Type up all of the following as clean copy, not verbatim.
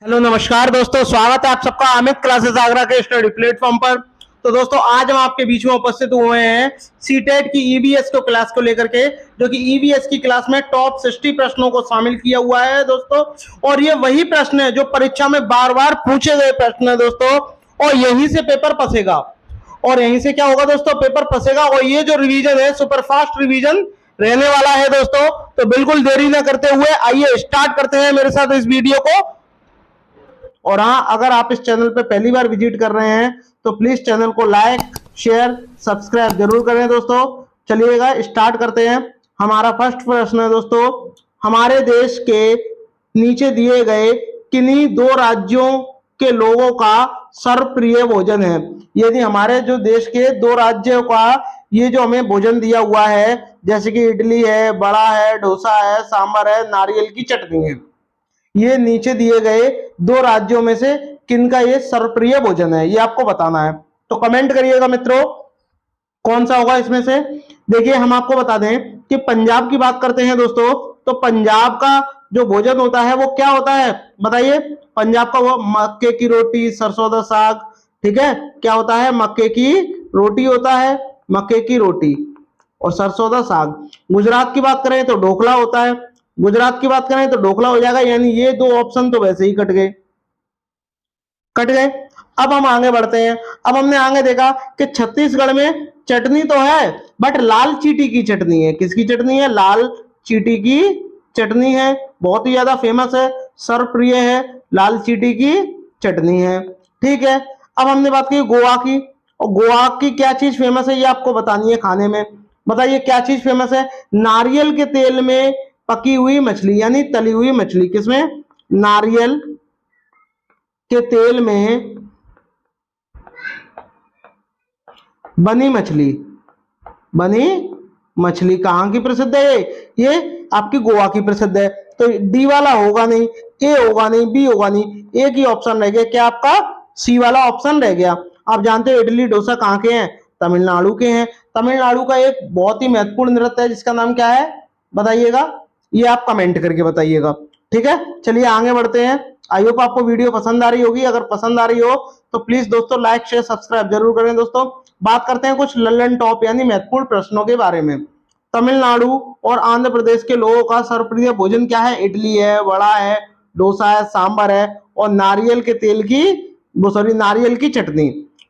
Hello नमस्कार दोस्तों, स्वागत है आप सबका अमित क्लासेस आगरा के स्टडी प्लेटफॉर्म पर। तो दोस्तों आज हम आपके बीच में उपस्थित हुए हैं सीटेट की ईवीएस को क्लास को लेकर के, जो कि ईवीएस की क्लास में टॉप 60 प्रश्नों को शामिल किया हुआ है दोस्तों। और ये वही प्रश्न है जो परीक्षा में बार बार पूछे गए प्रश्न है दोस्तों, और यहीं से पेपर फंसेगा। और यहीं से क्या होगा दोस्तों, पेपर फंसेगा। और ये जो रिवीजन है सुपरफास्ट रिवीजन रहने वाला है दोस्तों। तो बिल्कुल देरी ना करते हुए आइए स्टार्ट करते हैं मेरे साथ इस वीडियो को। और हाँ, अगर आप इस चैनल पे पहली बार विजिट कर रहे हैं तो प्लीज चैनल को लाइक शेयर सब्सक्राइब जरूर करें दोस्तों। चलिएगा स्टार्ट करते हैं। हमारा फर्स्ट प्रश्न है दोस्तों, हमारे देश के नीचे दिए गए किन्हीं दो राज्यों के लोगों का सर्वप्रिय भोजन है। यदि हमारे जो देश के दो राज्यों का ये जो हमें भोजन दिया हुआ है, जैसे कि इडली है, बड़ा है, डोसा है, सांभर है, नारियल की चटनी है, ये नीचे दिए गए दो राज्यों में से किनका ये सर्वप्रिय भोजन है, ये आपको बताना है। तो कमेंट करिएगा मित्रों, कौन सा होगा इसमें से। देखिए हम आपको बता दें कि पंजाब की बात करते हैं दोस्तों, तो पंजाब का जो भोजन होता है वो क्या होता है बताइए। पंजाब का वो मक्के की रोटी, सरसों का साग, ठीक है, क्या होता है, मक्के की रोटी होता है, मक्के की रोटी और सरसों का साग। गुजरात की बात करें तो ढोकला होता है, गुजरात की बात करें तो ढोकला हो जाएगा। यानी ये दो ऑप्शन तो वैसे ही कट गए, कट गए। अब हम आगे बढ़ते हैं। अब हमने आगे देखा कि छत्तीसगढ़ में चटनी तो है, बट लाल चीटी की चटनी है। किसकी चटनी है? लाल चीटी की चटनी है, बहुत ही ज्यादा फेमस है, सर्वप्रिय है, लाल चीटी की चटनी है, ठीक है। अब हमने बात की गोवा की, और गोवा की क्या चीज फेमस है ये आपको बतानी है खाने में। बताइए क्या चीज फेमस है? नारियल के तेल में पकी हुई मछली, यानी तली हुई मछली। किसमें? नारियल के तेल में बनी मछली। बनी मछली कहाँ की प्रसिद्ध है? ये आपकी गोवा की प्रसिद्ध है। तो डी वाला होगा नहीं, ए होगा नहीं, बी होगा नहीं, एक ही ऑप्शन रह गया, क्या आपका? सी वाला ऑप्शन रह गया। आप जानते हो इडली डोसा कहाँ के हैं? तमिलनाडु के हैं। तमिलनाडु का एक बहुत ही महत्वपूर्ण नृत्य है जिसका नाम क्या है बताइएगा, ये आप कमेंट करके बताइएगा, ठीक है। चलिए आगे बढ़ते हैं। आई होप आपको वीडियो पसंद आ रही होगी। अगर पसंद आ रही हो तो प्लीज दोस्तों लाइक शेयर सब्सक्राइब जरूर करें दोस्तों। बात करते हैं कुछ लल्लन टॉप यानी महत्वपूर्ण प्रश्नों के बारे में। तमिलनाडु और आंध्र प्रदेश के लोगों का सर्वप्रिय भोजन क्या है? इडली है, वड़ा है, डोसा है, सांभर है और नारियल के तेल की सॉरी नारियल की चटनी।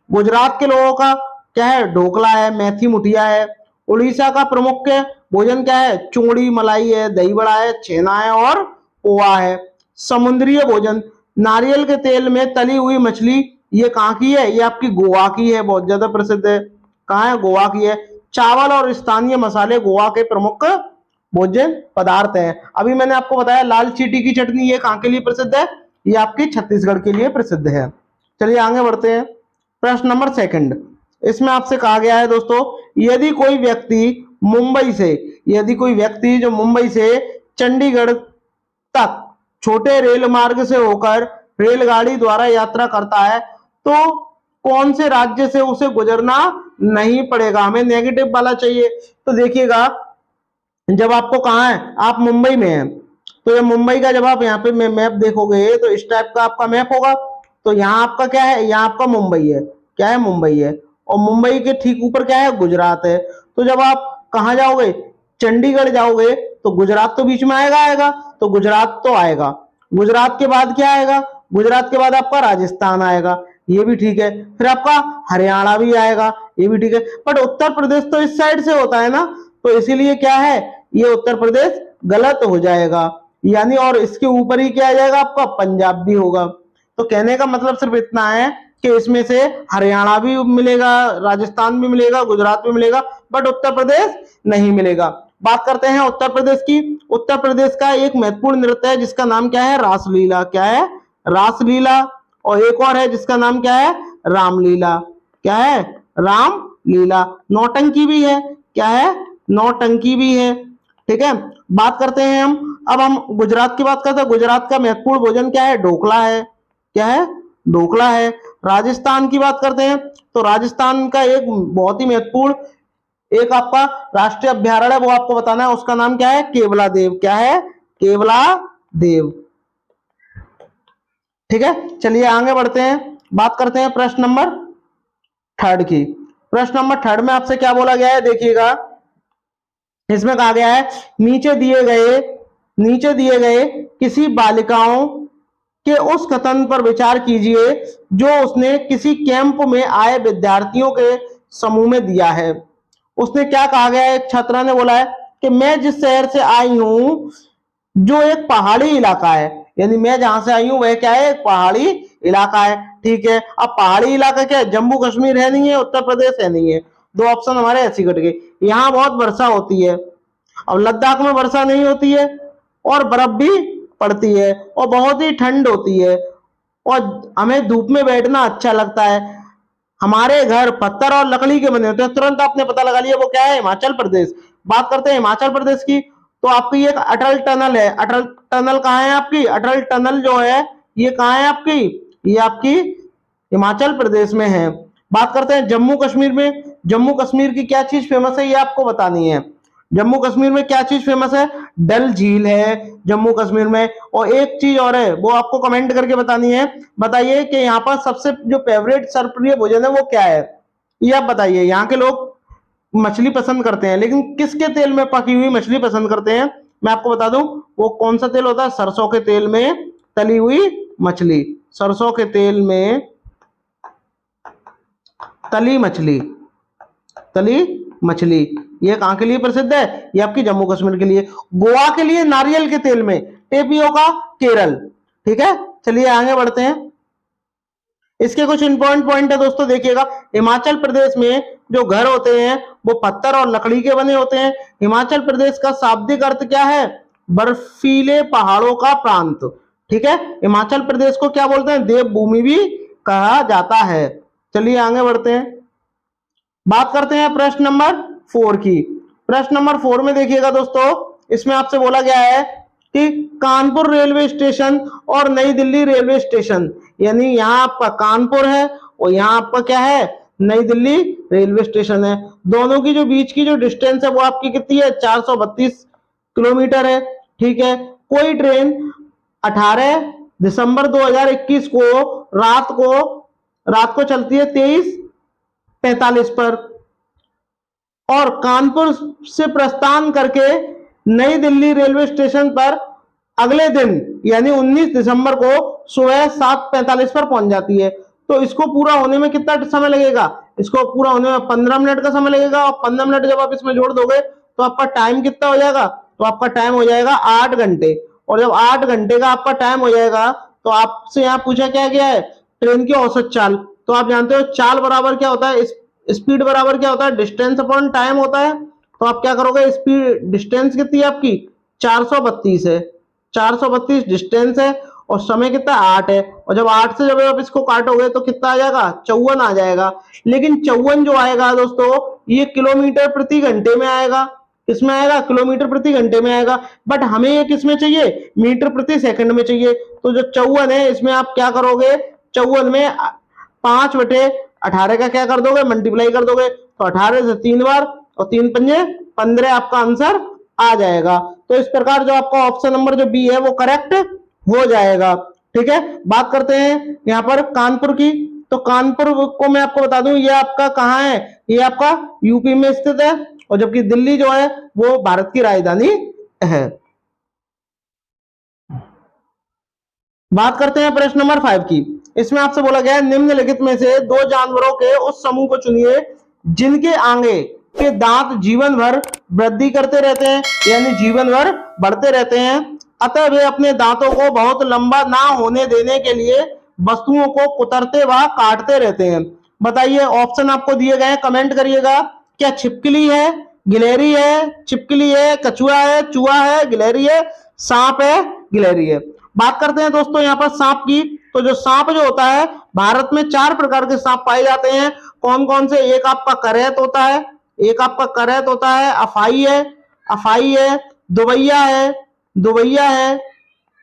गुजरात के लोगों का क्या है? ढोकला है, मेथी मुठिया है। उड़ीसा का प्रमुख भोजन क्या है? चूड़ी मलाई है, दही बड़ा है, छेना है और पोहा है। समुद्रीय भोजन नारियल के तेल में तली हुई मछली, ये कहाँ की है? ये आपकी गोवा की है, बहुत ज्यादा प्रसिद्ध है। कहाँ है? गोवा की है। चावल और स्थानीय मसाले गोवा के प्रमुख भोजन पदार्थ हैं। अभी मैंने आपको बताया लाल चीटी की चटनी, ये कहाँ के लिए प्रसिद्ध है? ये आपकी छत्तीसगढ़ के लिए प्रसिद्ध है। चलिए आगे बढ़ते हैं। प्रश्न नंबर सेकंड, इसमें आपसे कहा गया है दोस्तों, यदि कोई व्यक्ति मुंबई से, यदि कोई व्यक्ति जो मुंबई से चंडीगढ़ तक छोटे रेल मार्ग से होकर रेलगाड़ी द्वारा यात्रा करता है तो कौन से राज्य से उसे गुजरना नहीं पड़ेगा? हमें नेगेटिव वाला चाहिए। तो देखिएगा, जब आपको कहाँ है, आप मुंबई में हैं, तो ये मुंबई का जब आप यहाँ पे मैप देखोगे तो इस टाइप का आपका मैप होगा। तो यहाँ आपका क्या है? यहाँ आपका मुंबई है, क्या है? मुंबई है। और मुंबई के ठीक ऊपर क्या है? गुजरात है। तो जब आप कहाँ जाओगे? चंडीगढ़ जाओगे तो गुजरात तो बीच में आएगा आएगा, तो गुजरात तो आएगा। गुजरात के बाद क्या आएगा? गुजरात के बाद आपका राजस्थान आएगा, ये भी ठीक है। फिर आपका हरियाणा भी आएगा, ये भी ठीक है। बट उत्तर प्रदेश तो इस साइड से होता है ना, तो इसीलिए क्या है, ये उत्तर प्रदेश गलत हो जाएगा। यानी और इसके ऊपर ही क्या आ जाएगा आपका? पंजाब भी होगा। तो कहने का मतलब सिर्फ इतना है कि इसमें से हरियाणा भी मिलेगा, राजस्थान भी मिलेगा, गुजरात भी मिलेगा, बट उत्तर प्रदेश नहीं मिलेगा। बात करते हैं उत्तर प्रदेश की। उत्तर प्रदेश का एक महत्वपूर्ण नृत्य है जिसका नाम क्या है? रासलीला। क्या है? रासलीला। और एक और है जिसका नाम क्या है? रामलीला। क्या है? रामलीला। नौटंकी भी है। क्या है? नौटंकी भी है, ठीक है। बात करते हैं हम, अब हम गुजरात की बात करते हैं। गुजरात का महत्वपूर्ण भोजन क्या है? ढोकला है। क्या है? ढोकला है। राजस्थान की बात करते हैं तो राजस्थान का एक बहुत ही महत्वपूर्ण एक आपका राष्ट्रीय अभ्यारण्य है, वो आपको बताना है, उसका नाम क्या है? केवला देव। क्या है? केवला देव। ठीक है, चलिए आगे बढ़ते हैं, बात करते हैं प्रश्न नंबर थर्ड की। प्रश्न नंबर थर्ड में आपसे क्या बोला गया है, देखिएगा इसमें कहा गया है नीचे दिए गए किसी बालिकाओं के उस कथन पर विचार कीजिए जो उसने किसी कैंप में आए विद्यार्थियों के समूह में दिया है। उसने क्या कहा गया है, एक छात्रा ने बोला है कि मैं जिस शहर से आई हूं जो एक पहाड़ी इलाका है, यानी मैं जहां से आई हूं वह क्या है, एक पहाड़ी इलाका है। ठीक है, अब पहाड़ी इलाका क्या है, जम्मू कश्मीर है नहीं है, उत्तर प्रदेश है नहीं है, दो ऑप्शन हमारे ऐसे कट गए। यहाँ बहुत वर्षा होती है, अब लद्दाख में वर्षा नहीं होती है और बर्फ भी पड़ती है और बहुत ही ठंड होती है और हमें धूप में बैठना अच्छा लगता है। हमारे घर पत्थर और लकड़ी के बने होते हैं, तुरंत आपने पता लगा लिया वो क्या है, हिमाचल प्रदेश। बात करते हैं हिमाचल प्रदेश की, तो आपकी एक अटल टनल है। अटल टनल कहाँ है आपकी, अटल टनल जो है ये कहाँ है आपकी, ये आपकी हिमाचल प्रदेश में है। बात करते हैं जम्मू कश्मीर में, जम्मू कश्मीर की क्या चीज फेमस है ये आपको बतानी है। जम्मू कश्मीर में क्या चीज फेमस है, डल झील है जम्मू कश्मीर में। और एक चीज और है वो आपको कमेंट करके बतानी है, बताइए कि यहाँ पर सबसे जो फेवरेट सर्वप्रिय भोजन है वो क्या है, ये आप बताइए। यहाँ के लोग मछली पसंद करते हैं, लेकिन किसके तेल में पकी हुई मछली पसंद करते हैं, मैं आपको बता दूं वो कौन सा तेल होता है, सरसों के तेल में तली हुई मछली, सरसों के तेल में तली मछली। ये कहां के लिए प्रसिद्ध है, ये आपकी जम्मू कश्मीर के लिए। गोवा के लिए नारियल के तेल में, टेपियोका केरल। ठीक है, चलिए आगे बढ़ते हैं। इसके कुछ इंपॉर्टेंट पॉइंट है दोस्तों, देखिएगा हिमाचल प्रदेश में जो घर होते हैं वो पत्थर और लकड़ी के बने होते हैं। हिमाचल प्रदेश का शाब्दिक अर्थ क्या है, बर्फीले पहाड़ों का प्रांत। ठीक है, हिमाचल प्रदेश को क्या बोलते हैं, देवभूमि भी कहा जाता है। चलिए आगे बढ़ते हैं, बात करते हैं प्रश्न नंबर 4 की। प्रश्न नंबर 4 में देखिएगा दोस्तों, इसमें आपसे बोला गया है कि कानपुर रेलवे स्टेशन और नई दिल्ली रेलवे स्टेशन, यानी यहाँ आपका कानपुर है और यहाँ आपका क्या है, नई दिल्ली रेलवे स्टेशन है। दोनों की जो बीच की जो डिस्टेंस है वो आपकी कितनी है, 432 किलोमीटर है। ठीक है, कोई ट्रेन 18 दिसंबर 2021 को रात को चलती है 23:45 पर और कानपुर से प्रस्थान करके नई दिल्ली रेलवे स्टेशन पर अगले दिन यानी 19 दिसंबर को सुबह 7:45 पर पहुंच जाती है। तो इसको पूरा होने में कितना समय लगेगा, इसको पूरा होने में 15 मिनट का समय लगेगा और 15 मिनट जब आप इसमें जोड़ दोगे तो आपका टाइम कितना हो जाएगा, तो आपका टाइम हो जाएगा 8 घंटे। और जब 8 घंटे का आपका टाइम हो जाएगा तो आपसे यहाँ पूछा क्या गया है, ट्रेन की औसत चाल। तो आप जानते हो चाल बराबर क्या होता है, स्पीड बराबर क्या होता है, डिस्टेंस अपॉन टाइम होता है। तो आप क्या करोगे, स्पीड डिस्टेंस कितनी है आपकी 432 है, 432 डिस्टेंस है और समय कितना 8 है। और जब 8 से जब आप इसको काटोगे तो कितना आ जाएगा, 54 आ जाएगा। लेकिन 54 जो आएगा दोस्तों ये किलोमीटर प्रति घंटे में आएगा, किसमें आएगा, किलोमीटर प्रति घंटे में आएगा। बट हमें ये किसमें चाहिए, मीटर प्रति सेकंड में चाहिए। तो जो 54 है इसमें आप क्या करोगे, 54 में 5/18 का क्या कर दोगे, मल्टीप्लाई कर दोगे। तो 18 से 3 बार और 3 पंजे 15 आपका आंसर आ जाएगा। तो इस प्रकार जो आपका ऑप्शन नंबर जो बी है वो करेक्ट हो जाएगा। ठीक है, बात करते हैं यहाँ पर कानपुर की। तो कानपुर को मैं आपको बता दूं ये आपका कहाँ है, ये आपका यूपी में स्थित है और जबकि दिल्ली जो है वो भारत की राजधानी है। बात करते हैं प्रश्न नंबर 5 की। इसमें आपसे बोला गया है निम्नलिखित में से 2 जानवरों के उस समूह को चुनिए जिनके आगे के दांत जीवन भर वृद्धि करते रहते हैं, यानी जीवन भर बढ़ते रहते हैं, अतः वे अपने दांतों को बहुत लंबा ना होने देने के लिए वस्तुओं को कुतरते व काटते रहते हैं। बताइए, ऑप्शन आपको दिए गए हैं, कमेंट करिएगा। क्या छिपकली है, गिलहरी है, छिपकली है, कछुआ है, चूहा है, गिलहरी है, सांप है, गिलहरी है। बात करते हैं दोस्तों यहाँ पर सांप की। तो जो सांप जो होता है, भारत में 4 प्रकार के सांप पाए जाते हैं। कौन कौन से, एक आपका करैत होता है, एक आपका करैत होता है, अफाई है, दुबैया है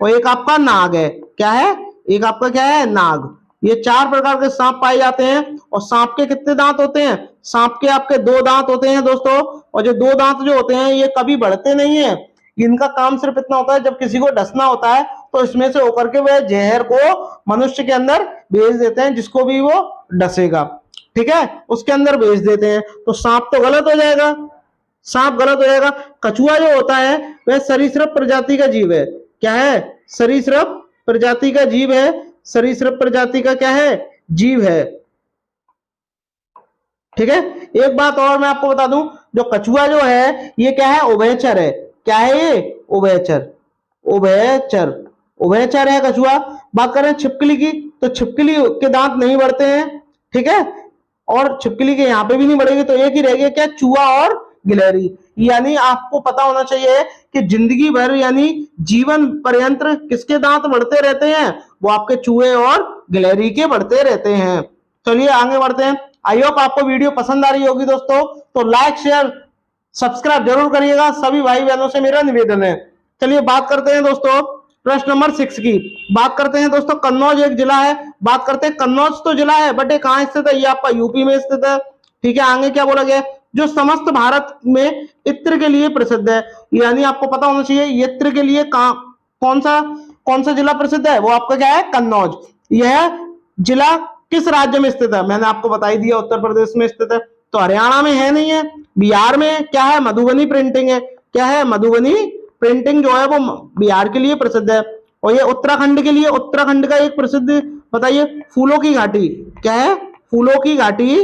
और एक आपका नाग है। क्या है, एक आपका क्या है, नाग। ये 4 प्रकार के सांप पाए जाते हैं। और सांप के कितने दांत होते हैं, सांप के आपके 2 दांत होते हैं दोस्तों। और जो 2 दांत जो होते हैं ये कभी बढ़ते नहीं है, इनका काम सिर्फ इतना होता है जब किसी को डसना होता है तो इसमें से होकर के वह जहर को मनुष्य के अंदर भेज देते हैं, जिसको भी वो डसेगा, ठीक है, उसके अंदर भेज देते हैं। तो सांप तो गलत हो जाएगा, सांप गलत हो जाएगा। कछुआ जो होता है वह सरीसृप प्रजाति का जीव है। क्या है? सरीसृप प्रजाति का जीव है। सरीसृप प्रजाति का क्या है? जीव है, ठीक है। एक बात और मैं आपको बता दूं, जो कछुआ जो है ये क्या है? उभयचर है। क्या है ये? उभयचर, उभयचर, उभयचर है कछुआ। बात करें छिपकली की, तो छिपकली के दांत नहीं बढ़ते हैं, ठीक है, और छिपकली के यहाँ पे भी नहीं बढ़ेगी, तो एक ही रहेगी क्या? चूहा और गिलहरी। यानी आपको पता होना चाहिए कि जिंदगी भर यानी जीवन पर्यंत किसके दांत बढ़ते रहते हैं? वो आपके चूहे और गिलहरी के बढ़ते रहते हैं। चलिए आगे बढ़ते हैं। आई होप आपको वीडियो पसंद आ रही होगी दोस्तों, तो लाइक शेयर सब्सक्राइब जरूर करिएगा, सभी भाई बहनों से मेरा निवेदन है। चलिए बात करते हैं दोस्तों प्रश्न नंबर 6 की। बात करते हैं दोस्तों, कन्नौज एक जिला है। बात करते हैं, कन्नौज तो जिला है बट ये कहां स्थित है? ये आपका यूपी में स्थित है, ठीक है। आगे क्या बोला गया? जो समस्त भारत में इत्र के लिए प्रसिद्ध है। यानी आपको पता होना चाहिए इत्र के लिए कौन सा जिला प्रसिद्ध है? वो आपका क्या है? कन्नौज। यह जिला किस राज्य में स्थित है? मैंने आपको बता ही दिया, उत्तर प्रदेश में स्थित है। तो हरियाणा में है नहीं है। बिहार में क्या है? मधुबनी प्रिंटिंग है। क्या है? मधुबनी प्रिंटिंग जो है वो बिहार के लिए प्रसिद्ध है। और ये उत्तराखंड के लिए, उत्तराखंड का एक प्रसिद्ध बताइए, फूलों की घाटी। क्या है? फूलों की घाटी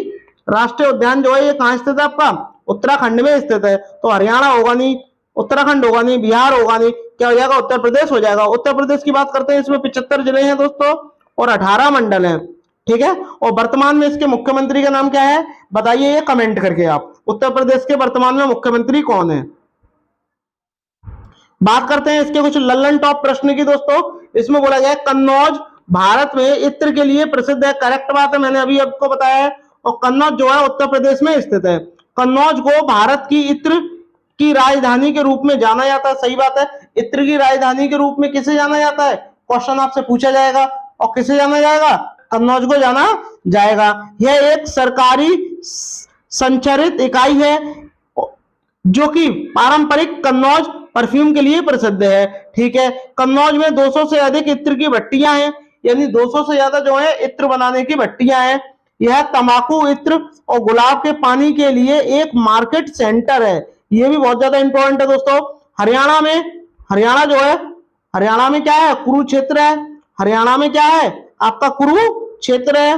राष्ट्रीय उद्यान जो है ये कहां स्थित है? आपका उत्तराखंड में स्थित है। तो हरियाणा होगा नहीं, उत्तराखंड होगा नहीं, बिहार होगा नहीं, क्या हो जाएगा? उत्तर प्रदेश हो जाएगा। उत्तर प्रदेश की बात करते हैं, इसमें 75 जिले हैं दोस्तों और 18 मंडल हैं, ठीक है। और वर्तमान में इसके मुख्यमंत्री का नाम क्या है? बताइए ये कमेंट करके आप, उत्तर प्रदेश के वर्तमान में मुख्यमंत्री कौन है? बात करते हैं इसके कुछ लल्लन टॉप प्रश्न की दोस्तों। इसमें बोला गया है कन्नौज भारत में इत्र के लिए प्रसिद्ध है। करेक्ट बात है, मैंने अभी आपको बताया है। और कन्नौज जो है उत्तर प्रदेश में स्थित है। कन्नौज को भारत की इत्र की राजधानी के रूप में जाना जाता है। सही बात है, इत्र की राजधानी के रूप में किसे जाना जाता है? क्वेश्चन आपसे पूछा जाएगा। और किसे जाना जाएगा? कन्नौज को जाना जाएगा। यह एक सरकारी संचालित इकाई है जो कि पारंपरिक कन्नौज परफ्यूम के लिए प्रसिद्ध है, ठीक है। कन्नौज में 200 से अधिक इत्र की भट्टियां हैं, यानी 200 से ज्यादा जो है इत्र बनाने की भट्टियां हैं। यह तंबाकू इत्र और गुलाब के पानी के लिए एक मार्केट सेंटर है। यह भी बहुत ज्यादा इंपॉर्टेंट है दोस्तों। हरियाणा में, हरियाणा जो है, हरियाणा में क्या है? कुरुक्षेत्र है। हरियाणा में क्या है? आपका कुरुक्षेत्र है।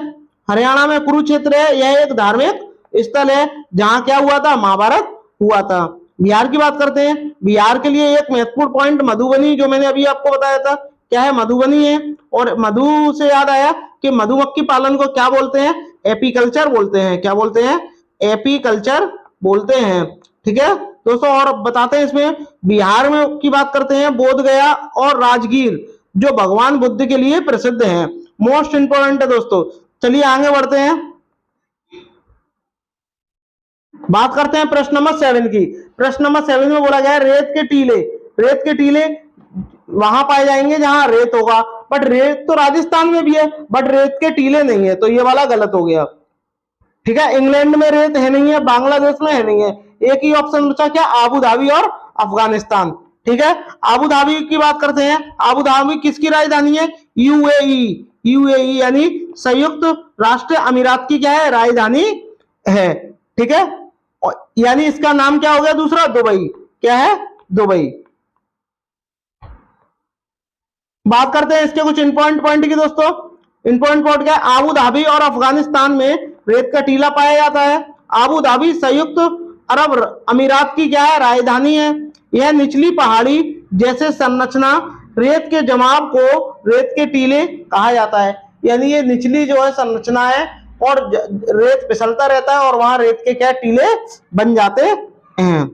हरियाणा में कुरुक्षेत्र है। यह एक धार्मिक स्थल है जहां क्या हुआ था? महाभारत हुआ था। बिहार की बात करते हैं। बिहार के लिए एक महत्वपूर्ण पॉइंट मधुबनी, जो मैंने अभी आपको बताया था, क्या है? मधुबनी है। और मधु से याद आया कि मधुमक्खी पालन को क्या बोलते हैं? एपीकल्चर बोलते हैं। क्या बोलते हैं? एपीकल्चर बोलते हैं, ठीक है दोस्तों। और बताते हैं इसमें बिहार में की बात करते हैं, बोध गया और राजगीर जो भगवान बुद्ध के लिए प्रसिद्ध हैं। मोस्ट इंपोर्टेंट है दोस्तों। चलिए आगे बढ़ते हैं, बात करते हैं प्रश्न नंबर 7 की। प्रश्न नंबर 7 में बोला गया है रेत के टीले। रेत के टीले वहां पाए जाएंगे जहां रेत होगा, बट रेत तो राजस्थान में भी है, बट रेत के टीले नहीं है, तो ये वाला गलत हो गया, ठीक है। इंग्लैंड में रेत है नहीं है, बांग्लादेश में है नहीं है, एक ही ऑप्शन बचा क्या? आबू धाबी और अफगानिस्तान, ठीक है। आबू धाबी की बात करते हैं। आबू धाबी किसकी राजधानी है? यूएई, यूएई यानी संयुक्त राष्ट्र अमीरात की क्या है? राजधानी है, ठीक है। यानी इसका नाम क्या हो गया दूसरा? दुबई। क्या है? दुबई। बात करते हैं इसके कुछ इंपॉर्टेंट पॉइंट की दोस्तों। इंपॉर्टेंट पॉइंट क्या है? आबू धाबी और अफगानिस्तान में रेत का टीला पाया जाता है। आबू धाबी संयुक्त अरब अमीरात की क्या है? राजधानी है। यह निचली पहाड़ी जैसे संरचना रेत के जमाव को रेत के टीले कहा जाता है। यानी ये निचली जो है संरचना है और रेत फिसलता रहता है और वहां रेत के क्या टीले बन जाते हैं।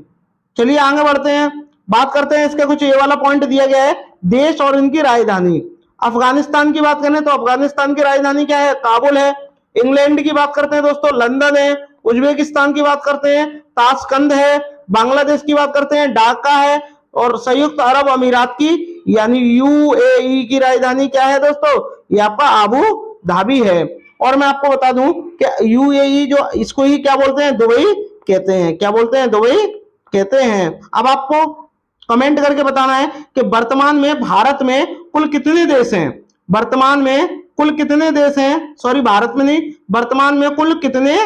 चलिए आगे बढ़ते हैं, बात करते हैं इसका कुछ ये वाला पॉइंट दिया गया है, देश और इनकी राजधानी। अफगानिस्तान की बात करें तो अफगानिस्तान की राजधानी क्या है? काबुल है। इंग्लैंड की बात करते हैं दोस्तों, लंदन है। उज्बेकिस्तान की बात करते हैं, ताशकंद है। बांग्लादेश की बात करते हैं, ढाका है। और संयुक्त अरब अमीरात की यानी यूएई की राजधानी क्या है दोस्तों? ये आपका आबू धाबी है। और मैं आपको बता दूं कि यूएई जो इसको ही क्या बोलते हैं? दुबई कहते हैं। क्या बोलते हैं? दुबई कहते हैं। अब आपको कमेंट करके बताना है कि वर्तमान में भारत में कुल कितने देश हैं। वर्तमान में कुल कितने देश हैं, सॉरी भारत में नहीं, वर्तमान में कुल कितने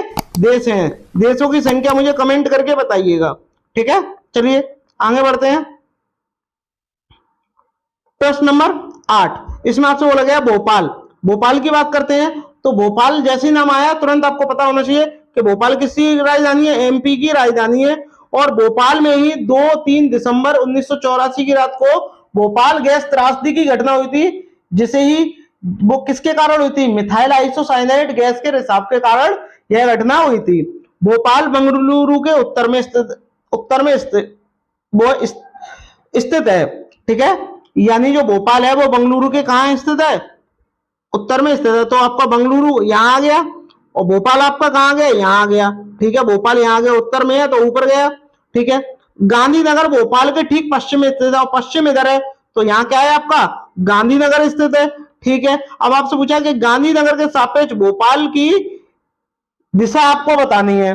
देश हैं। देशों की संख्या मुझे कमेंट करके बताइएगा। ठीक है, चलिए आगे बढ़ते हैं। प्रश्न नंबर 8, इसमें आपसे बोला गया भोपाल। भोपाल की बात करते हैं तो भोपाल जैसे ही नाम आया तुरंत आपको पता होना चाहिए कि भोपाल किसकी राजधानी है, एमपी की राजधानी है। और भोपाल में ही 2-3 दिसंबर 1984 की रात को भोपाल गैस त्रासदी की घटना हुई थी, जिसे ही वो किसके कारण हुई थी, मिथाइल आइसोसाइनाइड गैस के रिसाव के कारण यह घटना हुई थी। भोपाल बेंगलुरु के उत्तर में स्थित है। ठीक है, यानी जो भोपाल है वो बेंगलुरु के कहाँ स्थित है, उत्तर में स्थित है। तो आपका बेंगलुरु यहाँ आ गया और भोपाल आपका कहाँ गया, यहाँ आ गया। ठीक है, भोपाल यहाँ आ गया, उत्तर में है तो ऊपर गया। ठीक है, गांधीनगर भोपाल के ठीक पश्चिम में स्थित है और पश्चिम इधर है, तो यहाँ क्या है आपका गांधीनगर स्थित है। ठीक है, अब आपसे पूछा कि गांधीनगर के सापेक्ष भोपाल की दिशा आपको बतानी है,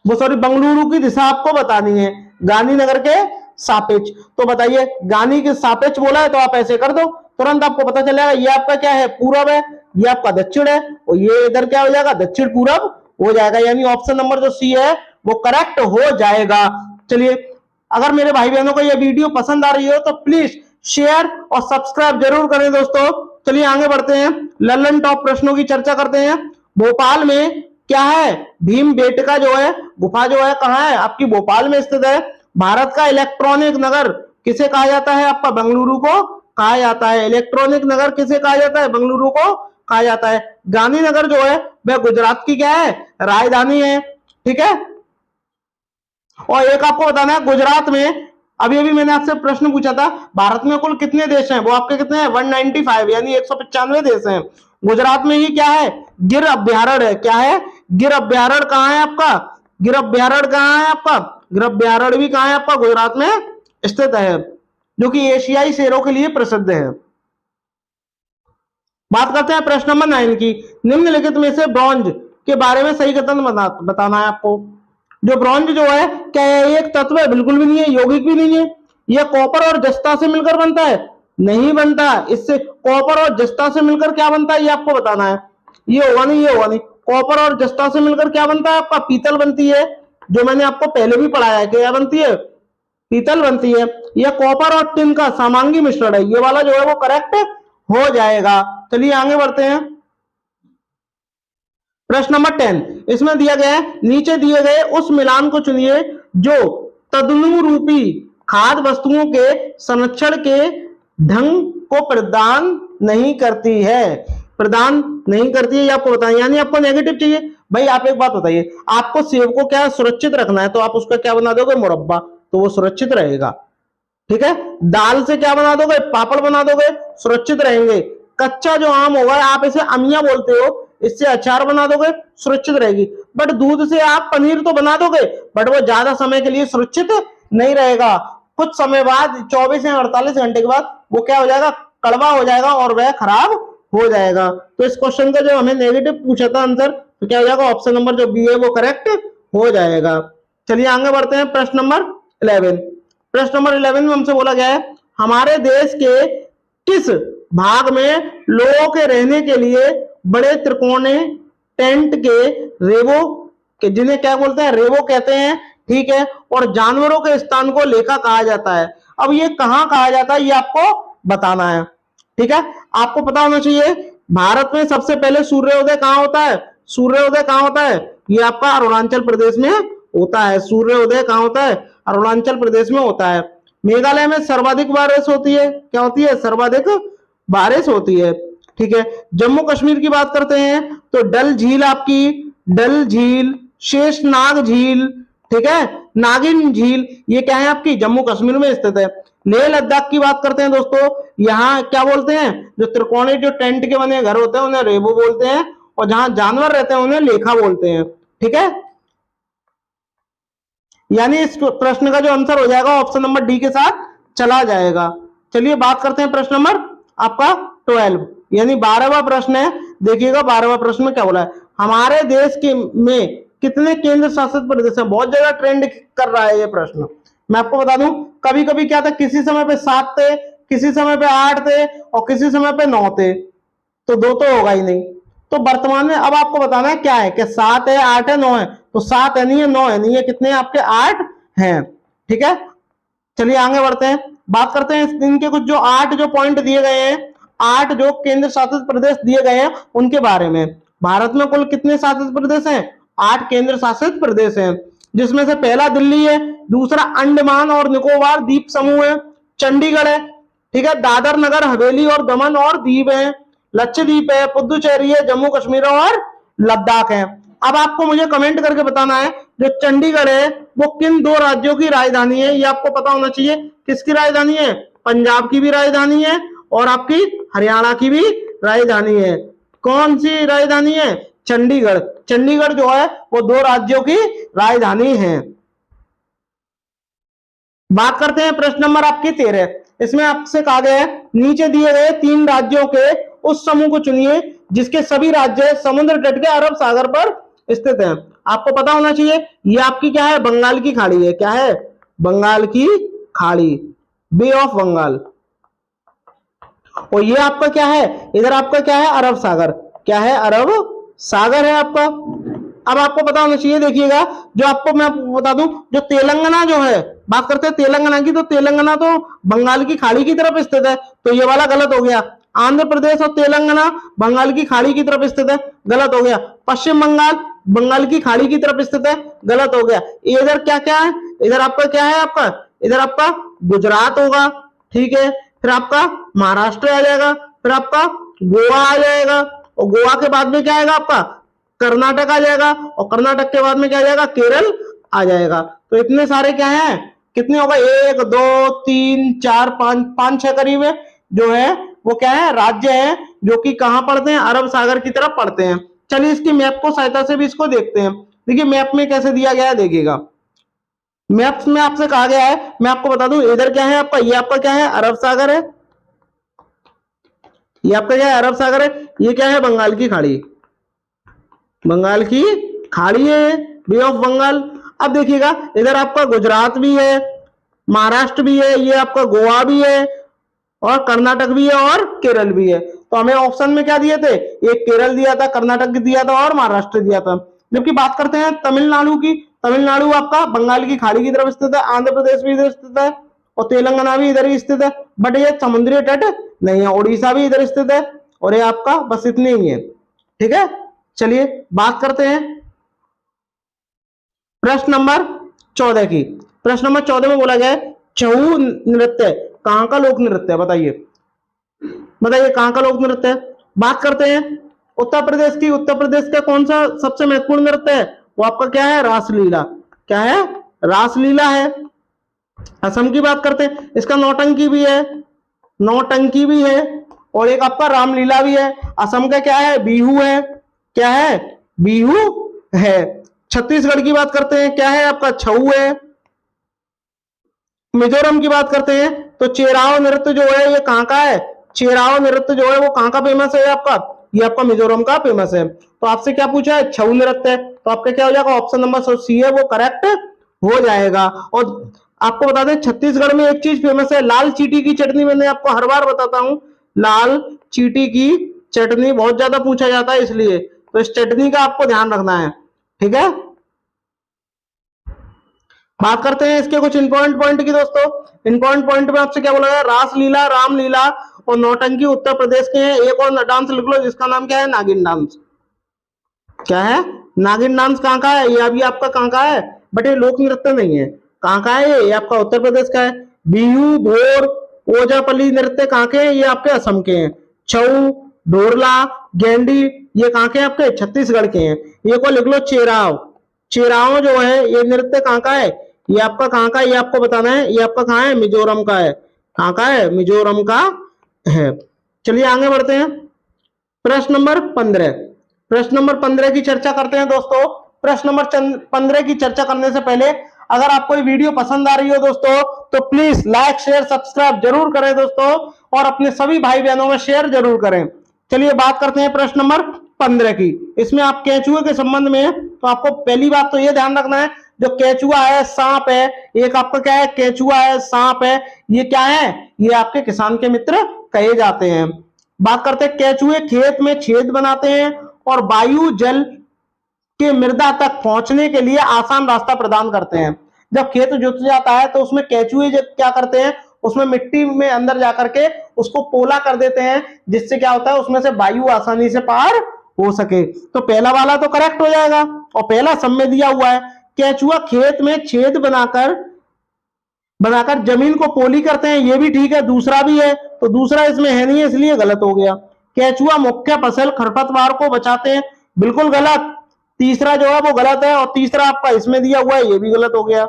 वो सॉरी बेंगलुरु की दिशा आपको बतानी है गांधीनगर के सापेक्ष। तो बताइए, गांधी के सापेक्ष बोला है तो आप ऐसे कर दो, तुरंत आपको पता चल जाएगा ये आपका क्या है, पूरब है, ये आपका दक्षिण है और ये इधर क्या हो जाएगा, दक्षिण पूरब हो जाएगा। यानी ऑप्शन नंबर जो सी है वो करेक्ट हो जाएगा। चलिए, अगर मेरे भाई बहनों को यह वीडियो पसंद आ रही हो तो प्लीज शेयर और सब्सक्राइब जरूर करें दोस्तों। चलिए आगे बढ़ते हैं, लल्लन टॉप प्रश्नों की चर्चा करते हैं। भोपाल में क्या है, भीम बेटका जो है गुफा जो है कहाँ है, आपकी भोपाल में स्थित है। भारत का इलेक्ट्रॉनिक नगर किसे कहा जाता है, आपका बेंगलुरु को कहा जाता है। इलेक्ट्रॉनिक नगर किसे कहा जाता है, बेंगलुरु को कहा जाता है। गांधीनगर जो है वह गुजरात की क्या है, राजधानी है। ठीक है, और एक आपको बताना है, गुजरात में अभी अभी मैंने आपसे प्रश्न पूछा था भारत में कुल कितने देश हैं, वो आपके कितने हैं, 195 यानी 195 देश हैं। गुजरात में ही क्या है, गिर अभ्यारण्य है। क्या है, गिर अभ्यारण्य कहाँ है आपका, गिर अभ्यारण्य कहाँ है आपका, गिर अभ्यारण्य भी कहाँ है आपका, गुजरात में स्थित है, जो कि एशियाई शेरों के लिए प्रसिद्ध है। बात करते हैं प्रश्न नंबर 9 की। निम्नलिखित में से ब्रॉन्ज के बारे में सही कथन बताना है आपको। जो ब्रॉन्ज जो है क्या है, एक तत्व है, बिल्कुल भी नहीं है, यौगिक भी नहीं है। यह कॉपर और जस्ता से मिलकर बनता है, नहीं बनता। इससे कॉपर और जस्ता से मिलकर क्या बनता है ये आपको बताना है। ये होगा नहीं, ये होगा नहीं। कॉपर और जस्ता से मिलकर क्या बनता है आपका, पीतल बनती है, जो मैंने आपको पहले भी पढ़ाया है। क्या बनती है, पीतल बनती है। यह कॉपर और टिन का समांगी मिश्रण है, ये वाला जो है वो करेक्ट हो जाएगा। चलिए आगे बढ़ते हैं, प्रश्न नंबर 10, इसमें दिया गया है नीचे दिए गए उस मिलान को चुनिए जो तदनुरूपी खाद्य वस्तुओं के संरक्षण के ढंग को प्रदान नहीं करती है। प्रदान नहीं करती है, ये आपको बताएं, यानी आपको नेगेटिव चाहिए। भाई आप एक बात बताइए, आपको सेब को क्या सुरक्षित रखना है तो आप उसका क्या बना दोगे, मुरब्बा, तो वो सुरक्षित रहेगा। ठीक है, दाल से क्या बना दोगे, पापड़ बना दोगे, सुरक्षित रहेंगे। कच्चा जो आम होगा आप इसे अमिया बोलते हो, इससे अचार बना दोगे, सुरक्षित रहेगी। बट दूध से आप पनीर तो बना दोगे, बट वो ज्यादा समय के लिए सुरक्षित नहीं रहेगा। कुछ समय बाद 24 या 48 घंटे के बाद वो क्या हो जाएगा, कड़वा हो जाएगा और वह खराब हो जाएगा। तो इस क्वेश्चन का जो हमें नेगेटिव पूछा था आंसर, तो क्या हो जाएगा, ऑप्शन नंबर जो बी है वो करेक्ट हो जाएगा। चलिए आगे बढ़ते हैं, प्रश्न नंबर 11। प्रश्न नंबर 11 में हमसे बोला गया है हमारे देश के किस भाग में लोगों के रहने के लिए बड़े त्रिकोणीय टेंट के रेवो के, जिन्हें क्या बोलते हैं, रेवो कहते हैं। ठीक है, और जानवरों के स्थान को लेखा कहा जाता है। अब ये कहाँ कहा जाता है ये आपको बताना है। ठीक है, आपको पता होना चाहिए भारत में सबसे पहले सूर्योदय कहाँ होता है, सूर्योदय कहाँ होता है, ये आपका अरुणाचल प्रदेश में होता है। सूर्योदय कहाँ होता है, अरुणाचल प्रदेश में होता है। मेघालय में सर्वाधिक बारिश होती है, क्या होती है, सर्वाधिक बारिश होती है। ठीक है, जम्मू कश्मीर की बात करते हैं तो डल झील, आपकी डल झील, शेषनाग झील, ठीक है, नागिन झील, ये क्या है आपकी जम्मू कश्मीर में स्थित है। लेह लद्दाख की बात करते हैं दोस्तों, यहाँ क्या बोलते हैं, जो त्रिकोणीय जो टेंट के बने घर होते हैं उन्हें रेबो बोलते हैं, और जहां जानवर रहते हैं उन्हें लेखा बोलते हैं। ठीक है, यानी इस प्रश्न का जो आंसर हो जाएगा ऑप्शन नंबर डी के साथ चला जाएगा। चलिए बात करते हैं प्रश्न नंबर आपका 12, यानी 12वां प्रश्न है। देखिएगा 12वां प्रश्न में क्या बोला है, हमारे देश के में कितने केंद्र शासित प्रदेश है। बहुत ज्यादा ट्रेंड कर रहा है ये प्रश्न, मैं आपको बता दूं, कभी कभी क्या था, किसी समय पे 7 थे, किसी समय पे 8 थे और किसी समय पे 9 थे, तो 2 तो होगा ही नहीं। तो वर्तमान में अब आपको बताना है क्या है, कि 7 है, 8 है, 9 है। तो 7 है नहीं है, 9 है नहीं है, कितने हैं आपके, 8 हैं। ठीक है, चलिए आगे बढ़ते हैं, बात करते हैं इनके कुछ जो 8 जो पॉइंट दिए गए हैं, 8 जो केंद्र शासित प्रदेश दिए गए हैं उनके बारे में। भारत में कुल कितने शासित प्रदेश हैं, 8 केंद्र शासित प्रदेश हैं, जिसमें से पहला दिल्ली है, दूसरा अंडमान और निकोबार द्वीप समूह है, चंडीगढ़ है, ठीक है, दादर नगर हवेली और दमन और दीव है, लक्षद्वीप है, पुदुचेरी है, जम्मू कश्मीर और लद्दाख है। अब आपको मुझे कमेंट करके बताना है, जो चंडीगढ़ है वो किन 2 राज्यों की राजधानी है, ये आपको पता होना चाहिए। किसकी राजधानी है, पंजाब की भी राजधानी है और आपकी हरियाणा की भी राजधानी है। कौन सी राजधानी है, चंडीगढ़। चंडीगढ़ जो है वो 2 राज्यों की राजधानी है। बात करते हैं प्रश्न नंबर आपकी 13। इसमें आपसे कहा गया है, नीचे दिए गए 3 राज्यों के उस समूह को चुनिए जिसके सभी राज्य समुद्र तट के अरब सागर पर स्थित हैं। आपको पता होना चाहिए, ये आपकी क्या है, बंगाल की खाड़ी है। क्या है, बंगाल की खाड़ी, बे ऑफ बंगाल। और ये आपका क्या है, इधर आपका क्या है, अरब सागर। क्या है, अरब सागर है आपका। अब आपको पता होना चाहिए, देखिएगा, जो आपको मैं बता दूं, जो तेलंगाना जो है, बात करते हैं तेलंगाना की, तो तेलंगाना तो बंगाल की खाड़ी की तरफ स्थित है, तो ये वाला गलत हो गया। आंध्र प्रदेश और तेलंगाना बंगाल की खाड़ी की तरफ स्थित है, गलत हो गया। पश्चिम बंगाल बंगाल की खाड़ी की तरफ स्थित है, गलत हो गया। इधर क्या क्या है, इधर आपका क्या है, आपका इधर आपका गुजरात होगा, ठीक है, फिर आपका महाराष्ट्र आ जाएगा, फिर आपका गोवा आ जाएगा, और गोवा के बाद में क्या आएगा, आपका कर्नाटक आ जाएगा, और कर्नाटक के बाद में क्या आ जाएगा, केरल आ जाएगा। तो इतने सारे क्या है, कितने होगा, 1 2 3 4 5 5 6 करीब है, जो है वो क्या है, राज्य है, जो कि कहां पड़ते हैं, अरब सागर की तरफ पड़ते हैं। चलिए इसकी मैप को सहायता से भी इसको देखते हैं। देखिए मैप में कैसे दिया गया है, देखिएगा मैप्स में आपसे कहा गया है, मैं आपको बता दूं, इधर क्या है आपका, ये आपका क्या है, अरब सागर है, ये आपका क्या है, अरब सागर है, ये क्या है, बंगाल की खाड़ी, बंगाल की खाड़ी है, बे ऑफ बंगाल। अब देखिएगा, इधर आपका गुजरात भी है, महाराष्ट्र भी है, ये आपका गोवा भी है, और कर्नाटक भी है, और केरल भी है। तो हमें ऑप्शन में क्या दिए थे, एक केरल दिया था, कर्नाटक दिया था, और महाराष्ट्र दिया था। जबकि बात करते हैं तमिलनाडु की, तमिलनाडु आपका बंगाल की खाड़ी की तरफ स्थित है, आंध्र प्रदेश भी इधर स्थित है, और तेलंगाना भी इधर ही स्थित है, बट ये समुद्री तट नहीं है। उड़ीसा भी इधर स्थित है, और ये आपका बस इतने ही है। ठीक है, चलिए बात करते हैं प्रश्न नंबर 14 की। प्रश्न नंबर 14 में बोला गया है, छऊ नृत्य कहां का लोक नृत्य है, बताइए बताइए कहां का लोक नृत्य है। बात करते हैं उत्तर प्रदेश की, उत्तर प्रदेश का कौन सा सबसे महत्वपूर्ण नृत्य है, वो आपका क्या है, रासलीला। क्या है, रासलीला है। असम की बात करते हैं, इसका नौटंकी भी है, नौटंकी भी है, और एक आपका रामलीला भी है। असम का क्या है, बिहू है। क्या है, बिहू है। छत्तीसगढ़ की बात करते हैं, क्या है आपका, छऊ है। मिजोरम की बात करते हैं तो चेराव नृत्य जो है ये कहां का है, चेराव नृत्य जो है वो कहां का फेमस है आपका, ये आपका मिजोरम का फेमस है। तो आपसे क्या पूछा है, छऊ नृत्य है, तो आपका क्या हो जाएगा, ऑप्शन नंबर सी है वो करेक्ट हो जाएगा। और आपको बता दें, छत्तीसगढ़ में एक चीज फेमस है, लाल चीटी की चटनी। मैंने आपको हर बार बताता हूं, लाल चीटी की चटनी बहुत ज्यादा पूछा जाता है, इसलिए तो इस चटनी का आपको ध्यान रखना है। ठीक है, बात करते हैं इसके कुछ इंपॉर्टेंट पॉइंट की दोस्तों। इंपॉर्टेंट पॉइंट में आपसे क्या बोला गया, रासलीला, रामलीला और नौटंकी उत्तर प्रदेश के हैं। एक और डांस लिख लो जिसका नाम क्या है, नागिन डांस। क्या है, नागिन डांस कहाँ का है, ये अभी आपका कहाँ का है, बट ये लोक नृत्य नहीं है। कहाँ का है ये आपका उत्तर प्रदेश का है। बिहू, भोर, ओजापल्ली नृत्य कहाँ के हैं, ये आपके असम के हैं। छऊ, ढोरला, गेंडी ये कहाँ के हैं, आपके छत्तीसगढ़ के हैं। ये को लिख लो चेराव। चेराव जो है ये नृत्य कहाँ का है, ये आपका कहाँ का है, ये आपको बताना है। ये आपका कहाँ है, मिजोरम का है। कहाँ का है, मिजोरम का है। चलिए आगे बढ़ते हैं, प्रश्न नंबर 15। प्रश्न नंबर 15 की चर्चा करते हैं दोस्तों। प्रश्न नंबर 15 की चर्चा करने से पहले अगर आपको ये वीडियो पसंद आ रही हो दोस्तों, तो प्लीज लाइक शेयर सब्सक्राइब जरूर करें दोस्तों, और अपने सभी भाई बहनों में शेयर जरूर करें। चलिए बात करते हैं प्रश्न नंबर 15 की। इसमें आप केंचुए के संबंध में, तो आपको पहली बात तो ये ध्यान रखना है, जो केचुआ है, सांप है, एक आपका क्या है, केचुआ है, सांप है, ये क्या है, ये आपके किसान के मित्र कहे जाते हैं। बात करते हैं, केचुए खेत में छेद बनाते हैं और वायु जल के मृदा तक पहुंचने के लिए आसान रास्ता प्रदान करते हैं। जब खेत जुत जाता है तो उसमें केचुए क्या करते हैं, उसमें मिट्टी में अंदर जाकर के उसको पोला कर देते हैं, जिससे क्या होता है, उसमें से वायु आसानी से पार हो सके। तो पहला वाला तो करेक्ट हो जाएगा, और पहला सब में दिया हुआ है, केचुआ खेत में छेद बनाकर जमीन को पोली करते हैं, ये भी ठीक है, दूसरा भी है, तो दूसरा इसमें है नहीं है, इसलिए गलत हो गया। केचुआ मुख्य फसल खरपतवार को बचाते हैं, बिल्कुल गलत, तीसरा जो है वो गलत है, और तीसरा आपका इसमें दिया हुआ है, ये भी गलत हो गया।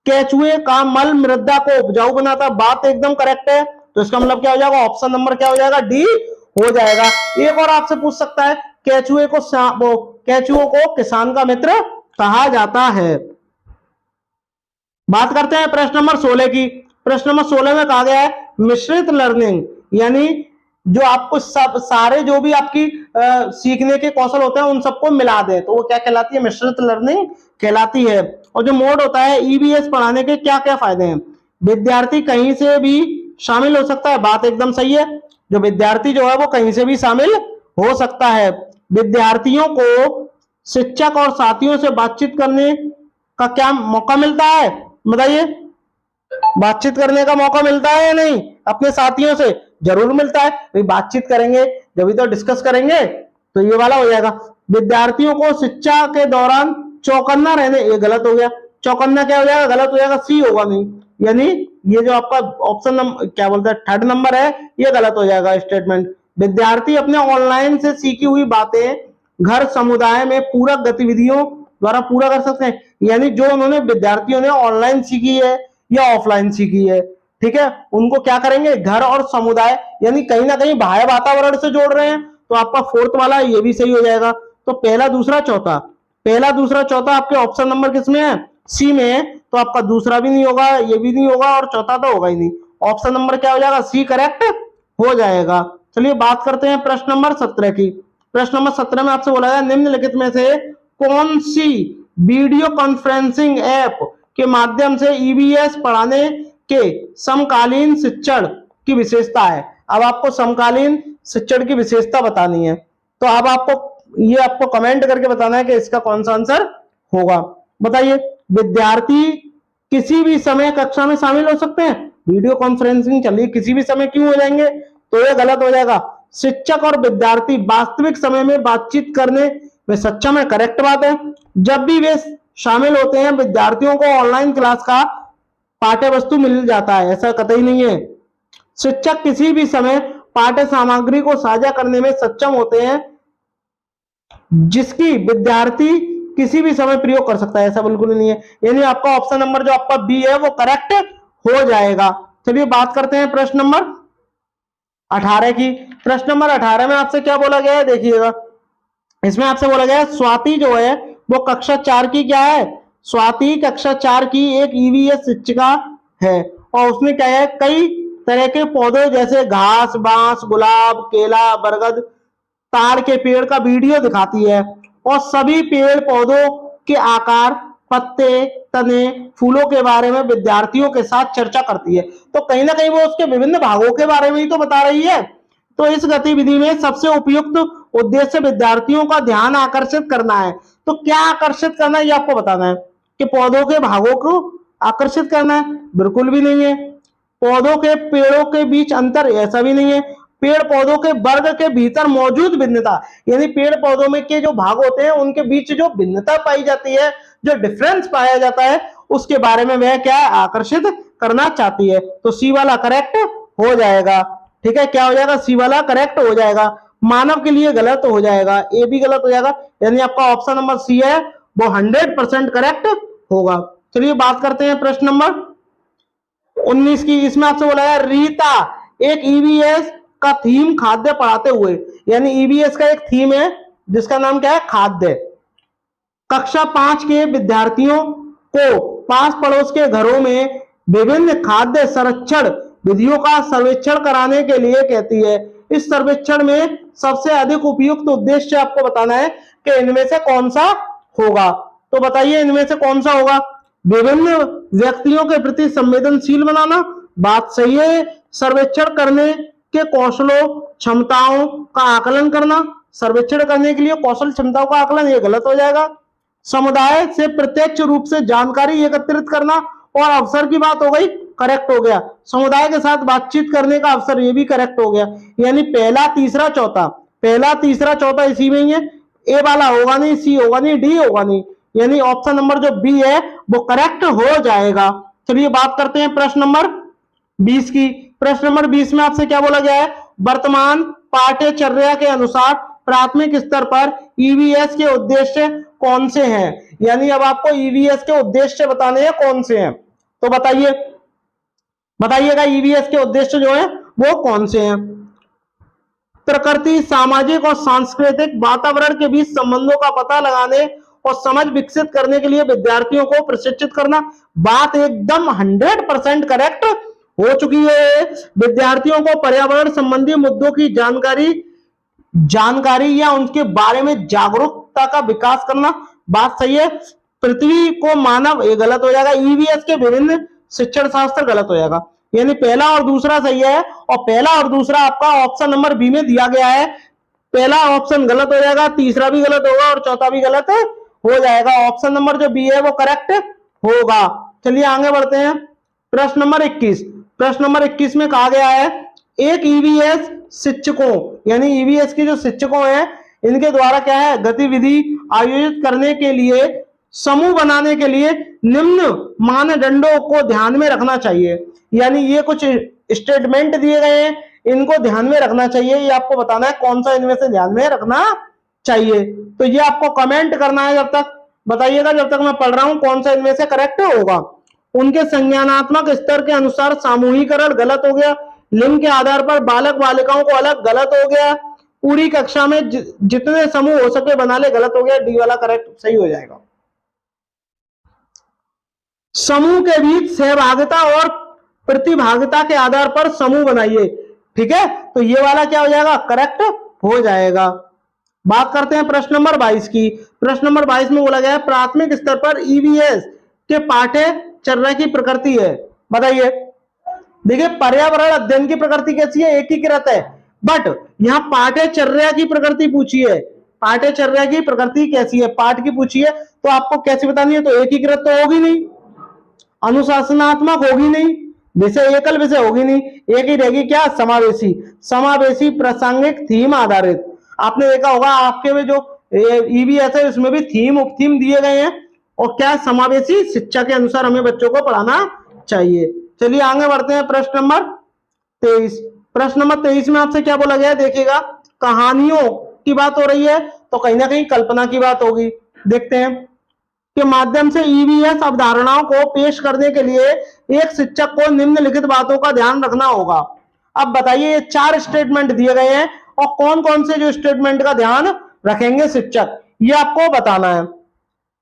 केचुए का मल मृदा को उपजाऊ बनाता, बात एकदम करेक्ट है, तो इसका मतलब क्या हो जाएगा, ऑप्शन नंबर क्या हो जाएगा, डी हो जाएगा। एक और आपसे पूछ सकता है, केचुओं को किसान का मित्र कहा जाता है। बात करते हैं प्रश्न नंबर 16 की। प्रश्न नंबर 16 में कहा गया है मिश्रित लर्निंग, यानी जो आपको सब सारे जो भी आपकी सीखने के कौशल होते हैं उन सबको मिला दे, तो वो क्या कहलाती है, मिश्रित लर्निंग कहलाती है। और जो मोड होता है ईबीएस पढ़ाने के क्या क्या फायदे हैं, विद्यार्थी कहीं से भी शामिल हो सकता है, बात एकदम सही है, जो विद्यार्थी जो है वो कहीं से भी शामिल हो सकता है। विद्यार्थियों को शिक्षक और साथियों से बातचीत करने का क्या मौका मिलता है, बताइए, बातचीत करने का मौका मिलता है या नहीं, अपने साथियों से जरूर मिलता है, भाई बातचीत करेंगे जब तो डिस्कस करेंगे, तो ये वाला हो जाएगा। विद्यार्थियों को शिक्षा के दौरान चौकन्ना रहने, ये गलत हो गया, चौकन्ना क्या हो जाएगा, गलत हो जाएगा, सी होगा नहीं, यानी ये जो आपका ऑप्शन नंबर क्या बोलते हैं, थर्ड नंबर है, ये गलत हो जाएगा स्टेटमेंट। विद्यार्थी अपने ऑनलाइन से सीखी हुई बातें घर समुदाय में पूरक गतिविधियों द्वारा पूरा कर सकते हैं, यानी जो उन्होंने विद्यार्थियों ने ऑनलाइन सीखी है या ऑफलाइन सीखी है, ठीक है, उनको क्या करेंगे, घर और समुदाय, यानी कहीं ना कहीं बाह्य वातावरण से जोड़ रहे हैं, तो आपका फोर्थ वाला ये भी सही हो जाएगा। तो पहला दूसरा चौथा, पहला दूसरा चौथा आपके ऑप्शन नंबर किसमें है, सी में है, तो आपका दूसरा भी नहीं होगा, ये भी नहीं होगा, और चौथा तो होगा ही नहीं, ऑप्शन नंबर क्या हो जाएगा, सी करेक्ट हो जाएगा। चलिए बात करते हैं प्रश्न नंबर 17 की। प्रश्न नंबर 17 में आपसे बोला गया निम्नलिखित में से कौन सी वीडियो कॉन्फ्रेंसिंग ऐप के माध्यम से ईवीएस पढ़ाने के समकालीन शिक्षण की विशेषता है। अब आपको समकालीन शिक्षण की विशेषता बतानी है, तो अब आपको कमेंट करके बताना है कि इसका कौन सा आंसर होगा, बताइए। विद्यार्थी किसी भी समय कक्षा में शामिल हो सकते हैं, वीडियो कॉन्फ्रेंसिंग चलिए किसी भी समय क्यों हो जाएंगे, तो ये गलत हो जाएगा। शिक्षक और विद्यार्थी वास्तविक समय में बातचीत करने में सक्षम है, करेक्ट बात है। जब भी वे शामिल होते हैं विद्यार्थियों को ऑनलाइन क्लास का पाठ्य वस्तु मिल जाता है, ऐसा कतई नहीं है। शिक्षक किसी भी समय पाठ्य सामग्री को साझा करने में सक्षम होते हैं जिसकी विद्यार्थी किसी भी समय प्रयोग कर सकता है, ऐसा बिल्कुल नहीं है, यानी आपका ऑप्शन नंबर जो आपका बी है वो करेक्ट हो जाएगा। चलिए बात करते हैं प्रश्न नंबर 18 की। प्रश्न नंबर 18 में आपसे क्या बोला गया है, देखिएगा, इसमें आपसे बोला गया है स्वाति जो है वो कक्षा 4 की क्या है, स्वाति कक्षा 4 की एक ईवीएस शिक्षिका है, और उसने क्या है कई तरह के पौधे जैसे घास, बांस, गुलाब, केला, बरगद, ताड़ के पेड़ का वीडियो दिखाती है, और सभी पेड़ पौधों के आकार, पत्ते, तने, फूलों के बारे में विद्यार्थियों के साथ चर्चा करती है। तो कहीं ना कहीं वो उसके विभिन्न भागों के बारे में ही तो बता रही है। तो इस गतिविधि में सबसे उपयुक्त उद्देश्य विद्यार्थियों का ध्यान आकर्षित करना है। तो क्या आकर्षित करना है ये आपको बताना है, कि पौधों के भागों को आकर्षित करना है, बिल्कुल भी नहीं है। पौधों के पेड़ों के बीच अंतर, ऐसा भी नहीं है। पेड़ पौधों के वर्ग के भीतर मौजूद भिन्नता, यानी पेड़ पौधों में के जो भाग होते हैं उनके बीच जो भिन्नता पाई जाती है, जो डिफरेंस पाया जाता है, उसके बारे में वह क्या है, आकर्षित करना चाहती है। तो सी वाला करेक्ट हो जाएगा, ठीक है, क्या हो जाएगा, सी वाला करेक्ट हो जाएगा। मानव के लिए गलत हो जाएगा, ए भी गलत हो जाएगा, यानी आपका ऑप्शन नंबर सी है वो 100% करेक्ट होगा। चलिए बात करते हैं प्रश्न नंबर 19 की। इसमें आपसे बोला है रीता एक ईवीएस का थीम खाद्य पढ़ाते हुए, यानी ईवीएस का एक थीम है जिसका नाम क्या है, खाद्य। कक्षा 5 के विद्यार्थियों को पास पड़ोस के घरों में विभिन्न खाद्य संरक्षण विधियों का सर्वेक्षण कराने के लिए कहती है। इस सर्वेक्षण में सबसे अधिक उपयुक्त उद्देश्य आपको बताना है कि इनमें से कौन सा होगा। तो बताइए इनमें से कौन सा होगा? विभिन्न व्यक्तियों के प्रति संवेदनशील बनाना, बात सही है। सर्वेक्षण करने के कौशलों क्षमताओं का आकलन करना, सर्वेक्षण करने के लिए कौशल क्षमताओं का आकलन, ये गलत हो जाएगा। समुदाय से प्रत्यक्ष रूप से जानकारी एकत्रित करना और अवसर की बात हो गई, करेक्ट हो गया। समुदाय के साथ बातचीत करने का अवसर, ये भी करेक्ट हो गया। यानी पहला तीसरा चौथा, पहला तीसरा चौथा इसी में ही है। ए वाला होगा नहीं, सी होगा नहीं, डी होगा नहीं, यानी ऑप्शन नंबर जो बी है वो करेक्ट हो जाएगा। चलिए बात करते हैं प्रश्न नंबर 20 की। प्रश्न नंबर 20 में आपसे क्या बोला गया है? वर्तमान पाठ्यचर्या के अनुसार प्राथमिक स्तर पर ईवीएस के उद्देश्य कौन से हैं? यानी अब आपको ईवीएस के उद्देश्य बताने हैं कौन से हैं, तो बताइए, बताइएगा ईवीएस के उद्देश्य जो है वो कौन से हैं। प्रकृति, सामाजिक और सांस्कृतिक वातावरण के बीच संबंधों का पता लगाने और समझ विकसित करने के लिए विद्यार्थियों को प्रशिक्षित करना, बात एकदम 100% करेक्ट हो चुकी है। विद्यार्थियों को पर्यावरण संबंधी मुद्दों की जानकारी या उनके बारे में जागरूकता का विकास करना, बात सही है। पृथ्वी को मानव, ये गलत हो जाएगा। ईवीएस के विभिन्न शिक्षण शास्त्र, गलत हो जाएगा। यानी पहला और दूसरा सही है, और पहला और दूसरा आपका ऑप्शन नंबर बी में दिया गया है। पहला ऑप्शन गलत हो जाएगा, तीसरा भी गलत होगा और चौथा भी गलत हो जाएगा। ऑप्शन नंबर जो बी है वो करेक्ट होगा। चलिए आगे बढ़ते हैं। प्रश्न नंबर 21। प्रश्न नंबर 21 में कहा गया है, एक ईवीएस शिक्षकों, यानी ईवीएस के जो शिक्षकों हैं इनके द्वारा क्या है, गतिविधि आयोजित करने के लिए, समूह बनाने के लिए निम्न मानदंडों को ध्यान में रखना चाहिए। यानी ये कुछ स्टेटमेंट दिए गए हैं, इनको ध्यान में रखना चाहिए। ये आपको बताना है कौन सा इनमें से ध्यान में रखना चाहिए। तो ये आपको कमेंट करना है, जब तक बताइएगा, जब तक मैं पढ़ रहा हूं, कौन सा इनमें से करेक्ट होगा। उनके संज्ञानात्मक स्तर के अनुसार सामूहिकरण, गलत हो गया। लिंग के आधार पर बालक बालिकाओं को अलग, गलत हो गया। पूरी कक्षा में जितने समूह हो सके बना ले, गलत हो गया। डी वाला करेक्ट सही हो जाएगा। समूह के बीच सहभागिता और प्रतिभागिता के आधार पर समूह बनाइए, ठीक है। तो ये वाला क्या हो जाएगा, करेक्ट हो जाएगा। बात करते हैं प्रश्न नंबर 22 की। प्रश्न नंबर 22 में बोला गया है, प्राथमिक स्तर पर ईवीएस के पाठ्यचर्या की प्रकृति है, बताइए। देखिए पर्यावरण अध्ययन की प्रकृति कैसी है, एकीकृत है, बट यहां पाठ्यचर्या की प्रकृति पूछी है। पाठ्यचर्या की प्रकृति कैसी है, पाठ की पूछी है, तो आपको कैसे बतानी है? तो एकीकृत तो होगी नहीं, अनुशासनात्मक होगी नहीं, विषय एकल विषय होगी नहीं, एक ही रहेगी क्या, समावेशी। समावेशी, प्रासंगिक, थीम आधारित। आपने देखा होगा आपके में जो ईवीएस है उसमें भी थीम उपथीम दिए गए हैं, और क्या समावेशी शिक्षा के अनुसार हमें बच्चों को पढ़ाना चाहिए। चलिए आगे बढ़ते हैं। प्रश्न नंबर 23। प्रश्न नंबर 23 में आपसे क्या बोला गया है, देखिएगा। कहानियों की बात हो रही है, तो कहीं ना कहीं कल्पना की बात होगी। देखते हैं। के माध्यम से ईवीएस अवधारणाओं को पेश करने के लिए एक शिक्षक को निम्नलिखित बातों का ध्यान रखना होगा। अब बताइए, ये 4 स्टेटमेंट दिए गए हैं, और कौन कौन से जो स्टेटमेंट का ध्यान रखेंगे शिक्षक, ये आपको बताना है।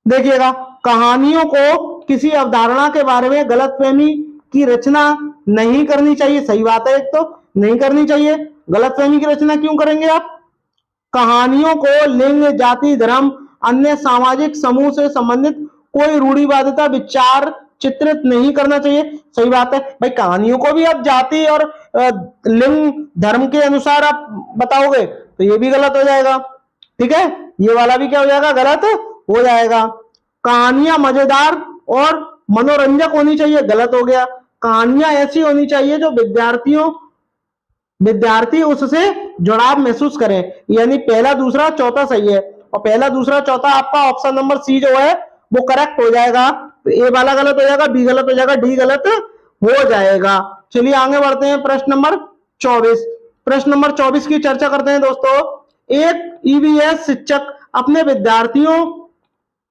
देखिएगा, कहानियों को किसी अवधारणा के बारे में गलतफहमी की रचना नहीं करनी चाहिए, सही बात है, एक तो नहीं करनी चाहिए। गलतफहमी की रचना क्यों करेंगे आप? कहानियों को लिंग, जाति, धर्म, अन्य सामाजिक समूह से संबंधित कोई रूढ़िवादिता विचार चित्रित नहीं करना चाहिए, सही बात है भाई। कहानियों को भी आप जाति और लिंग, धर्म के अनुसार आप बताओगे तो ये भी गलत हो जाएगा, ठीक है। ये वाला भी क्या हो जाएगा, गलत हो जाएगा। कहानियां मजेदार और मनोरंजक होनी चाहिए, गलत हो गया। कहानियां ऐसी होनी चाहिए जो विद्यार्थी उससे जुड़ाव महसूस करें, यानी पहला दूसरा चौथा सही है, और पहला दूसरा चौथा आपका ऑप्शन नंबर सी जो है वो करेक्ट हो जाएगा। तो ए वाला गलत हो जाएगा, बी गलत हो जाएगा, डी गलत हो जाएगा। चलिए आगे बढ़ते हैं। प्रश्न नंबर 24। प्रश्न नंबर 24 की चर्चा करते हैं दोस्तों। एक ईवीएस शिक्षक अपने विद्यार्थियों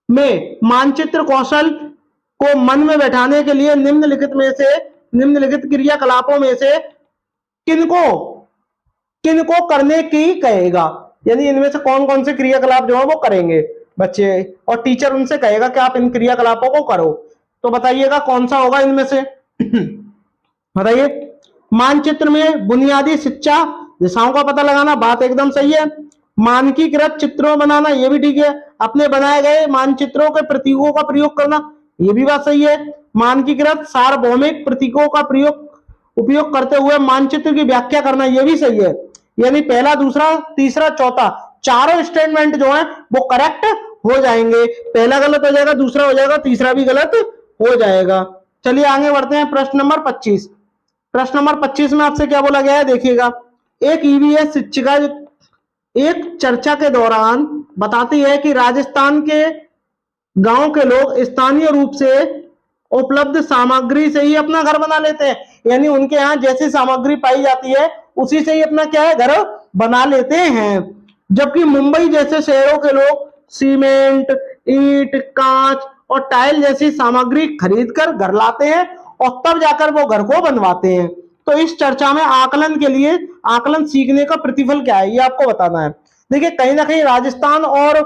में मानचित्र कौशल को मन में बैठाने के लिए निम्नलिखित क्रियाकलापों में से किनको करने की कहेगा, यानी इनमें से कौन कौन से क्रियाकलाप जो है वो करेंगे बच्चे, और टीचर उनसे कहेगा कि आप इन क्रियाकलापों को करो। तो बताइएगा कौन सा होगा इनमें से बताइए। मानचित्र में बुनियादी शिक्षा दिशाओं का पता लगाना, बात एकदम सही है। मानकीकृत चित्रों बनाना, ये भी ठीक है। अपने बनाए गए मानचित्रों के प्रतीकों का प्रयोग करना, ये भी बात सही है। मानकीकृत सार्वभौमिक प्रतीकों का उपयोग करते हुए मानचित्र की व्याख्या करना, ये भी सही है। यानी पहला, दूसरा, तीसरा, चौथा, चारों स्टेटमेंट जो है वो करेक्ट हो जाएंगे। पहला गलत हो जाएगा, दूसरा हो जाएगा, तीसरा भी गलत हो जाएगा। चलिए आगे बढ़ते हैं। प्रश्न नंबर 25। प्रश्न नंबर 25 में आपसे क्या बोला गया है, देखिएगा। एक ईवीएस शिक्षिका एक चर्चा के दौरान बताती है कि राजस्थान के गांव के लोग स्थानीय रूप से उपलब्ध सामग्री से ही अपना घर बना लेते हैं। यानी उनके यहाँ जैसी सामग्री पाई जाती है उसी से ही अपना क्या है, घर बना लेते हैं। जबकि मुंबई जैसे शहरों के लोग सीमेंट, ईंट, कांच और टाइल जैसी सामग्री खरीद कर घर लाते हैं और तब जाकर वो घर को बनवाते हैं। तो इस चर्चा में आकलन सीखने का प्रतिफल क्या है, ये आपको बताना है। देखिए, कहीं ना कहीं राजस्थान और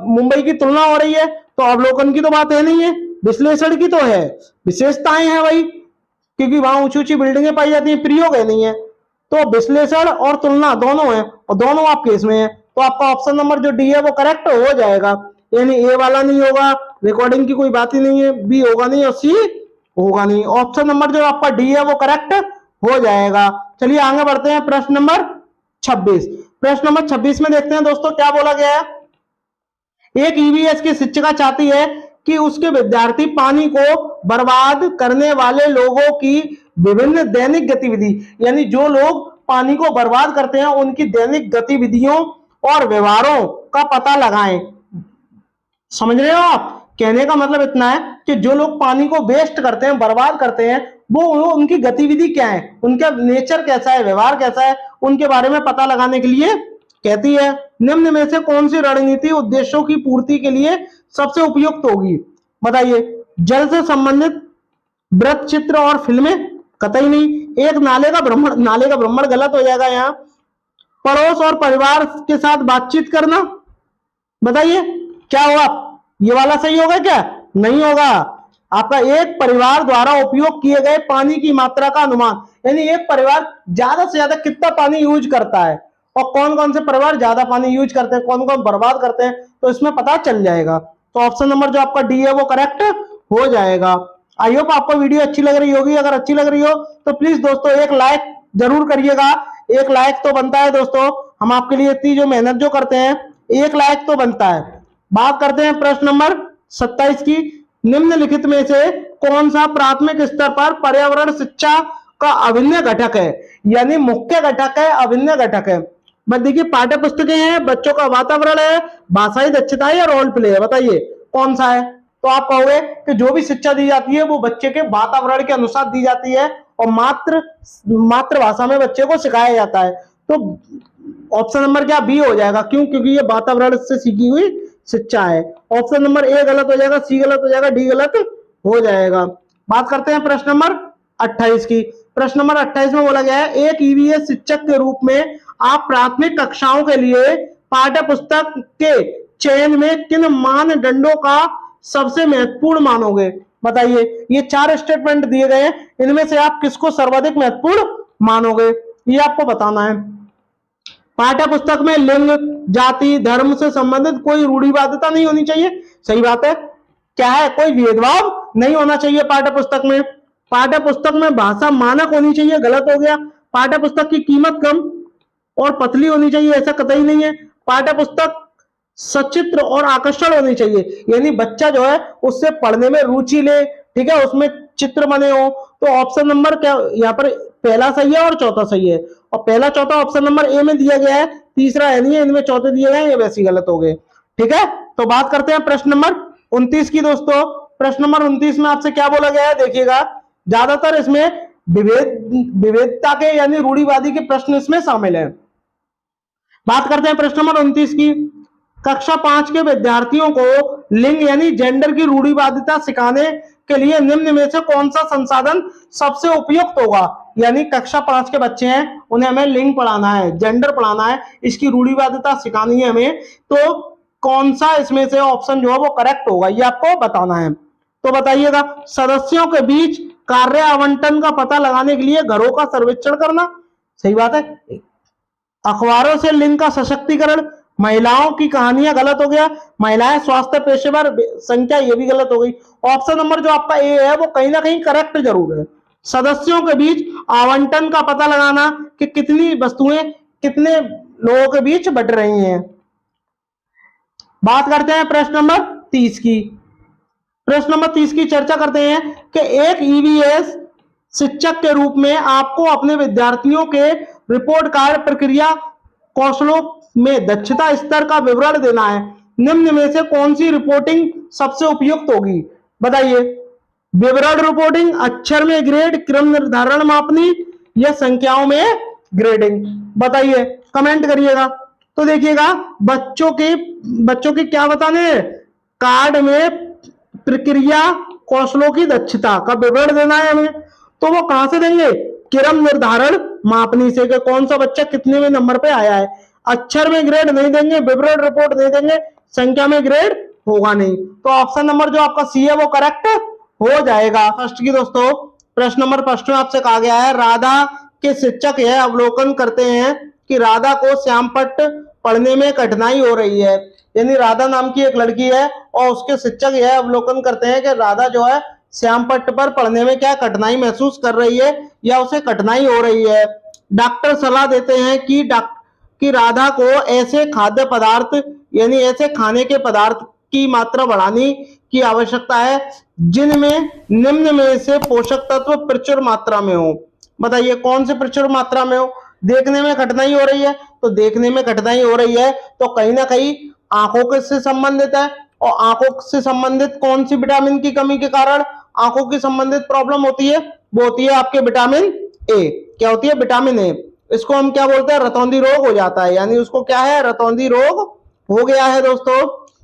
मुंबई की तुलना हो रही है, तो अवलोकन की तो बात है नहीं है, विश्लेषण की तो है। विशेषताएं हैं भाई, क्योंकि वहां ऊंची ऊंची बिल्डिंगें पाई जाती हैं, प्रयोग है नहीं है। तो विश्लेषण और तुलना दोनों है, और दोनों आपके इसमें है। तो आपका ऑप्शन नंबर जो डी है वो करेक्ट हो जाएगा। यानी ए वाला नहीं होगा, रिकॉर्डिंग की कोई बात ही नहीं है, बी होगा नहीं और सी होगा नहीं। ऑप्शन नंबर जो आपका डी है वो करेक्ट हो जाएगा। चलिए आगे बढ़ते हैं। प्रश्न नंबर 26। प्रश्न नंबर 26 में देखते हैं दोस्तों क्या बोला गया है। एक ईवीएस की शिक्षिका चाहती है कि उसके विद्यार्थी पानी को बर्बाद करने वाले लोगों की विभिन्न दैनिक गतिविधि, यानी जो लोग पानी को बर्बाद करते हैं उनकी दैनिक गतिविधियों और व्यवहारों का पता लगाएं। समझ रहे हो आप? कहने का मतलब इतना है कि जो लोग पानी को वेस्ट करते हैं, बर्बाद करते हैं, वो उनकी गतिविधि क्या है, उनका नेचर कैसा है, व्यवहार कैसा है, उनके बारे में पता लगाने के लिए कहती है। निम्न में से कौन सी रणनीति उद्देश्यों की पूर्ति के लिए सबसे उपयुक्त होगी, बताइए। जल से संबंधित वृत्त चित्र और फिल्में, कतई नहीं। एक नाले का भ्रमण गलत हो जाएगा यहाँ। पड़ोस और परिवार के साथ बातचीत करना, बताइए क्या होगा, ये वाला सही होगा क्या? नहीं होगा। आपका एक परिवार द्वारा उपयोग किए गए पानी की मात्रा का अनुमान, यानी एक परिवार ज्यादा से ज्यादा कितना पानी यूज करता है और कौन कौन से परिवार ज्यादा पानी यूज करते हैं, कौन कौन बर्बाद करते हैं, तो इसमें पता चल जाएगा। तो ऑप्शन नंबर जो आपका डी है वो करेक्ट हो जाएगा। आई होप आपको वीडियो अच्छी लग रही होगी। अगर अच्छी लग रही हो तो प्लीज दोस्तों एक लाइक जरूर करिएगा। एक लाइक तो बनता है दोस्तों, हम आपके लिए इतनी जो मेहनत जो करते हैं, एक लाइक तो बनता है। बात करते हैं प्रश्न नंबर 27 की। निम्नलिखित में से कौन सा प्राथमिक स्तर पर पर्यावरण शिक्षा का अभिन्न घटक है, यानी मुख्य घटक है, अभिन्न घटक है। बस देखिए, पाठ्य पुस्तकें हैं, बच्चों का वातावरण है, भाषाई दक्षता है या रोल प्ले है, बताइए कौन सा है। तो आप कहोगे कि जो भी शिक्षा दी जाती है वो बच्चे के वातावरण के अनुसार दी जाती है और मातृभाषा में बच्चे को सिखाया जाता है। तो ऑप्शन नंबर क्या, बी हो जाएगा। क्यों? क्योंकि ये वातावरण से सीखी हुई शिक्षा है। ऑप्शन नंबर ए गलत हो जाएगा, सी गलत हो जाएगा, डी गलत हो जाएगा। बात करते हैं प्रश्न नंबर 28 की। प्रश्न नंबर 28 में बोला गया है, एक ईवीएस शिक्षक के रूप में आप प्राथमिक कक्षाओं के लिए पाठ्य पुस्तक के चयन में किन मानदंडों का सबसे महत्वपूर्ण मानोगे, बताइए। ये 4 स्टेटमेंट दिए गए हैं, इनमें से आप किसको सर्वाधिक महत्वपूर्ण मानोगे, ये आपको बताना है। पाठ्य पुस्तक में लिंग, जाति, धर्म से संबंधित कोई रूढ़िवादिता नहीं होनी चाहिए, सही बात है। क्या है, कोई भेदभाव नहीं होना चाहिए पाठ्य पुस्तक में। पाठ्य पुस्तक में भाषा मानक होनी चाहिए, गलत हो गया। पाठ्य पुस्तक की कीमत कम और पतली होनी चाहिए, ऐसा कतई नहीं है। पाठ्य पुस्तक सचित्र और आकर्षण होनी चाहिए, यानी बच्चा जो है उससे पढ़ने में रुचि ले, ठीक है, उसमें चित्र बने हो। तो ऑप्शन नंबर क्या यहाँ पर पहला सही है और चौथा सही है, और पहला चौथा ऑप्शन नंबर ए में दिया गया है, तीसरा है नहीं है, इनमें चौथे दिए गए, ये वैसे गलत हो गए, ठीक है। तो बात करते हैं प्रश्न नंबर 29 की दोस्तों। प्रश्न नंबर 29 में आपसे क्या बोला गया है, देखिएगा। ज्यादातर इसमें विविधता के यानी रूढ़िवादी के प्रश्न इसमें शामिल है। बात करते हैं प्रश्न नंबर 29 की। कक्षा 5 के विद्यार्थियों को लिंग यानी जेंडर की रूढ़िवादिता सिखाने के लिए निम्न में से कौन सा संसाधन सबसे उपयुक्त होगा, यानी कक्षा 5 के बच्चे हैं, उन्हें हमें लिंग पढ़ाना है, जेंडर पढ़ाना है, इसकी रूढ़िवादिता सिखानी है हमें, तो कौन सा इसमें से ऑप्शन जो है वो करेक्ट होगा, ये आपको बताना है। तो बताइएगा। सदस्यों के बीच कार्य आवंटन का पता लगाने के लिए घरों का सर्वेक्षण करना, सही बात है। अखबारों से लिंग का सशक्तिकरण, महिलाओं की कहानियां गलत हो गया, महिलाएं स्वास्थ्य पेशेवर संख्या ये भी गलत हो गई। ऑप्शन नंबर जो आपका ए है वो कहीं ना कहीं करेक्ट जरूर है। सदस्यों के बीच आवंटन का पता लगाना कि कितनी वस्तुएं कितने लोगों के बीच बट रही हैं। बात करते हैं प्रश्न नंबर 30 की। प्रश्न नंबर 30 की चर्चा करते हैं कि एक ईवीएस शिक्षक के रूप में आपको अपने विद्यार्थियों के रिपोर्ट कार्ड प्रक्रिया कौशलों में दक्षता स्तर का विवरण देना है। निम्न में से कौन सी रिपोर्टिंग सबसे उपयुक्त होगी? बताइए। विवरण रिपोर्टिंग, अक्षर में ग्रेड, क्रम निर्धारण मापनी या संख्याओं में ग्रेडिंग? बताइए, कमेंट करिएगा। तो देखिएगा, बच्चों की क्या बताने हैं? कार्ड में प्रक्रिया कौशलों की दक्षता का विवरण देना है हमें। तो वो कहां से देंगे? क्रम निर्धारण मापनी से, कि कौन सा बच्चा कितने में नंबर पे आया है। अक्षर में ग्रेड नहीं देंगे, विवरण रिपोर्ट नहीं देंगे, संख्या में ग्रेड होगा नहीं। तो ऑप्शन नंबर जो आपका सी है वो करेक्ट हो जाएगा। फर्स्ट की दोस्तों, प्रश्न नंबर फर्स्ट में आपसे कहा गया है, राधा के शिक्षक यह अवलोकन करते हैं कि राधा को श्यामपट्ट पढ़ने में कठिनाई हो रही है। यानी राधा नाम की एक लड़की है और उसके शिक्षक यह अवलोकन करते हैं कि राधा जो है श्यामपट्ट पर पढ़ने में क्या कठिनाई महसूस कर रही है या उसे कठिनाई हो रही है। डॉक्टर सलाह देते हैं कि राधा को ऐसे खाद्य पदार्थ यानी ऐसे खाने के पदार्थ की मात्रा बढ़ाने की आवश्यकता है जिनमें निम्न में से पोषक तत्व प्रचुर मात्रा में हो। बताइए, कौन से प्रचुर मात्रा में हो? देखने में कठिनाई हो रही है, तो देखने में कठिनाई हो रही है तो कहीं ना कहीं आंखों के से संबंधित है, और आंखों से संबंधित कौन सी विटामिन की कमी के कारण आंखों की संबंधित प्रॉब्लम होती है? वो होती है आपके विटामिन ए। क्या होती है? Vitamin A. इसको हम क्या बोलते हैं? रतौंधी रोग हो जाता है, यानी उसको क्या है? रतौंधी रोग हो गया है दोस्तों।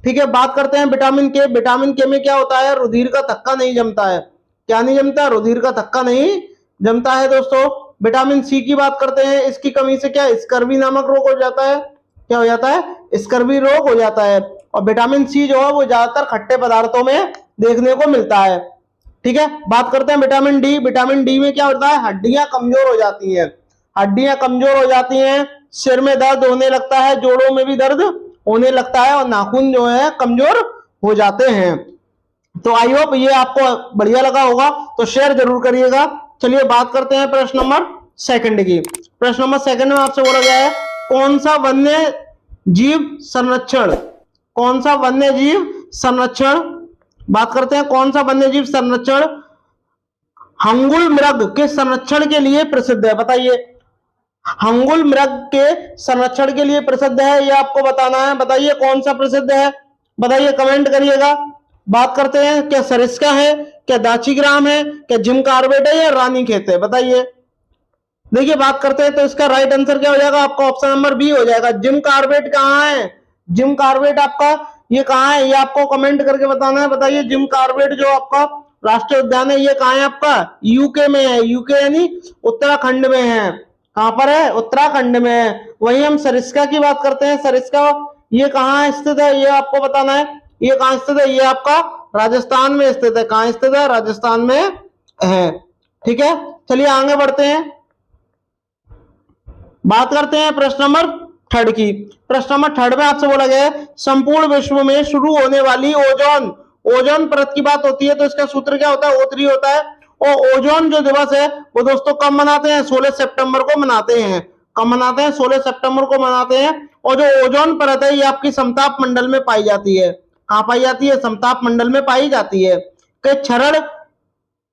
ठीक है, बात करते हैं विटामिन के। विटामिन के में क्या होता है? रुधिर का थक्का नहीं जमता है। क्या नहीं जमता? रुधिर का थक्का नहीं जमता है दोस्तों। विटामिन सी की बात करते हैं, इसकी कमी से क्या स्कर्वी नामक रोग हो जाता है। क्या हो जाता है? स्कर्वी रोग हो जाता है। और विटामिन सी जो है वो ज्यादातर खट्टे पदार्थों में देखने को मिलता है। ठीक है, बात करते हैं विटामिन डी। विटामिन डी में क्या होता है? हड्डियां कमजोर हो जाती हैं। हड्डियां कमजोर हो जाती हैं, सिर में दर्द होने लगता है, जोड़ों में भी दर्द होने लगता है और नाखून जो है कमजोर हो जाते हैं। तो आई होप ये आपको बढ़िया लगा होगा, तो शेयर जरूर करिएगा। चलिए बात करते हैं प्रश्न नंबर सेकंड की। प्रश्न नंबर सेकंड में आपसे बोला गया है, कौन सा वन्य जीव संरक्षण, कौन सा वन्य जीव संरक्षण, बात करते हैं कौन सा वन्य जीव संरक्षण हंगुल मृग के संरक्षण के लिए प्रसिद्ध है? बताइए, हंगुल मृग के संरक्षण के लिए प्रसिद्ध है, ये आपको बताना है। बताइए कौन सा प्रसिद्ध है? बताइए, कमेंट करिएगा। बात करते हैं, क्या सरिस्का है, क्या दाचीग्राम है, क्या जिम कार्बेट है या रानीखेत है? बताइए। देखिए, बात करते हैं तो इसका राइट आंसर क्या हो जाएगा? आपका ऑप्शन नंबर बी हो जाएगा। जिम कार्बेट कहाँ है? जिम कार्बेट आपका ये कहाँ है? ये आपको कमेंट करके बताना है। बताइए, जिम कार्बेट जो आपका राष्ट्रीय उद्यान है ये कहाँ है? आपका यूके में है। यूके यानी उत्तराखंड में है। कहां पर है? उत्तराखंड में है। वही हम सरिस्का की बात करते हैं। सरिस्का ये कहाँ स्थित है? ये आपको बताना है। ये कहाँ स्थित है? ये आपका राजस्थान में स्थित है। कहाँ स्थित है? राजस्थान में है। ठीक है, चलिए आगे बढ़ते हैं। बात करते हैं प्रश्न नंबर थर्ड की। प्रश्न नंबर थर्ड में आपसे बोला गया है, संपूर्ण विश्व में शुरू होने वाली ओजोन परत की बात होती है तो इसका सूत्र क्या होता है? O3 होता है। और ओजोन जो दिवस है वो दोस्तों कब मनाते हैं? 16 सितंबर को मनाते हैं। कब मनाते हैं? 16 सितंबर को मनाते हैं। और जो ओजोन परत है ये आपकी समताप मंडल में पाई जाती है। कहां पाई जाती है? समताप मंडल में पाई जाती है। कि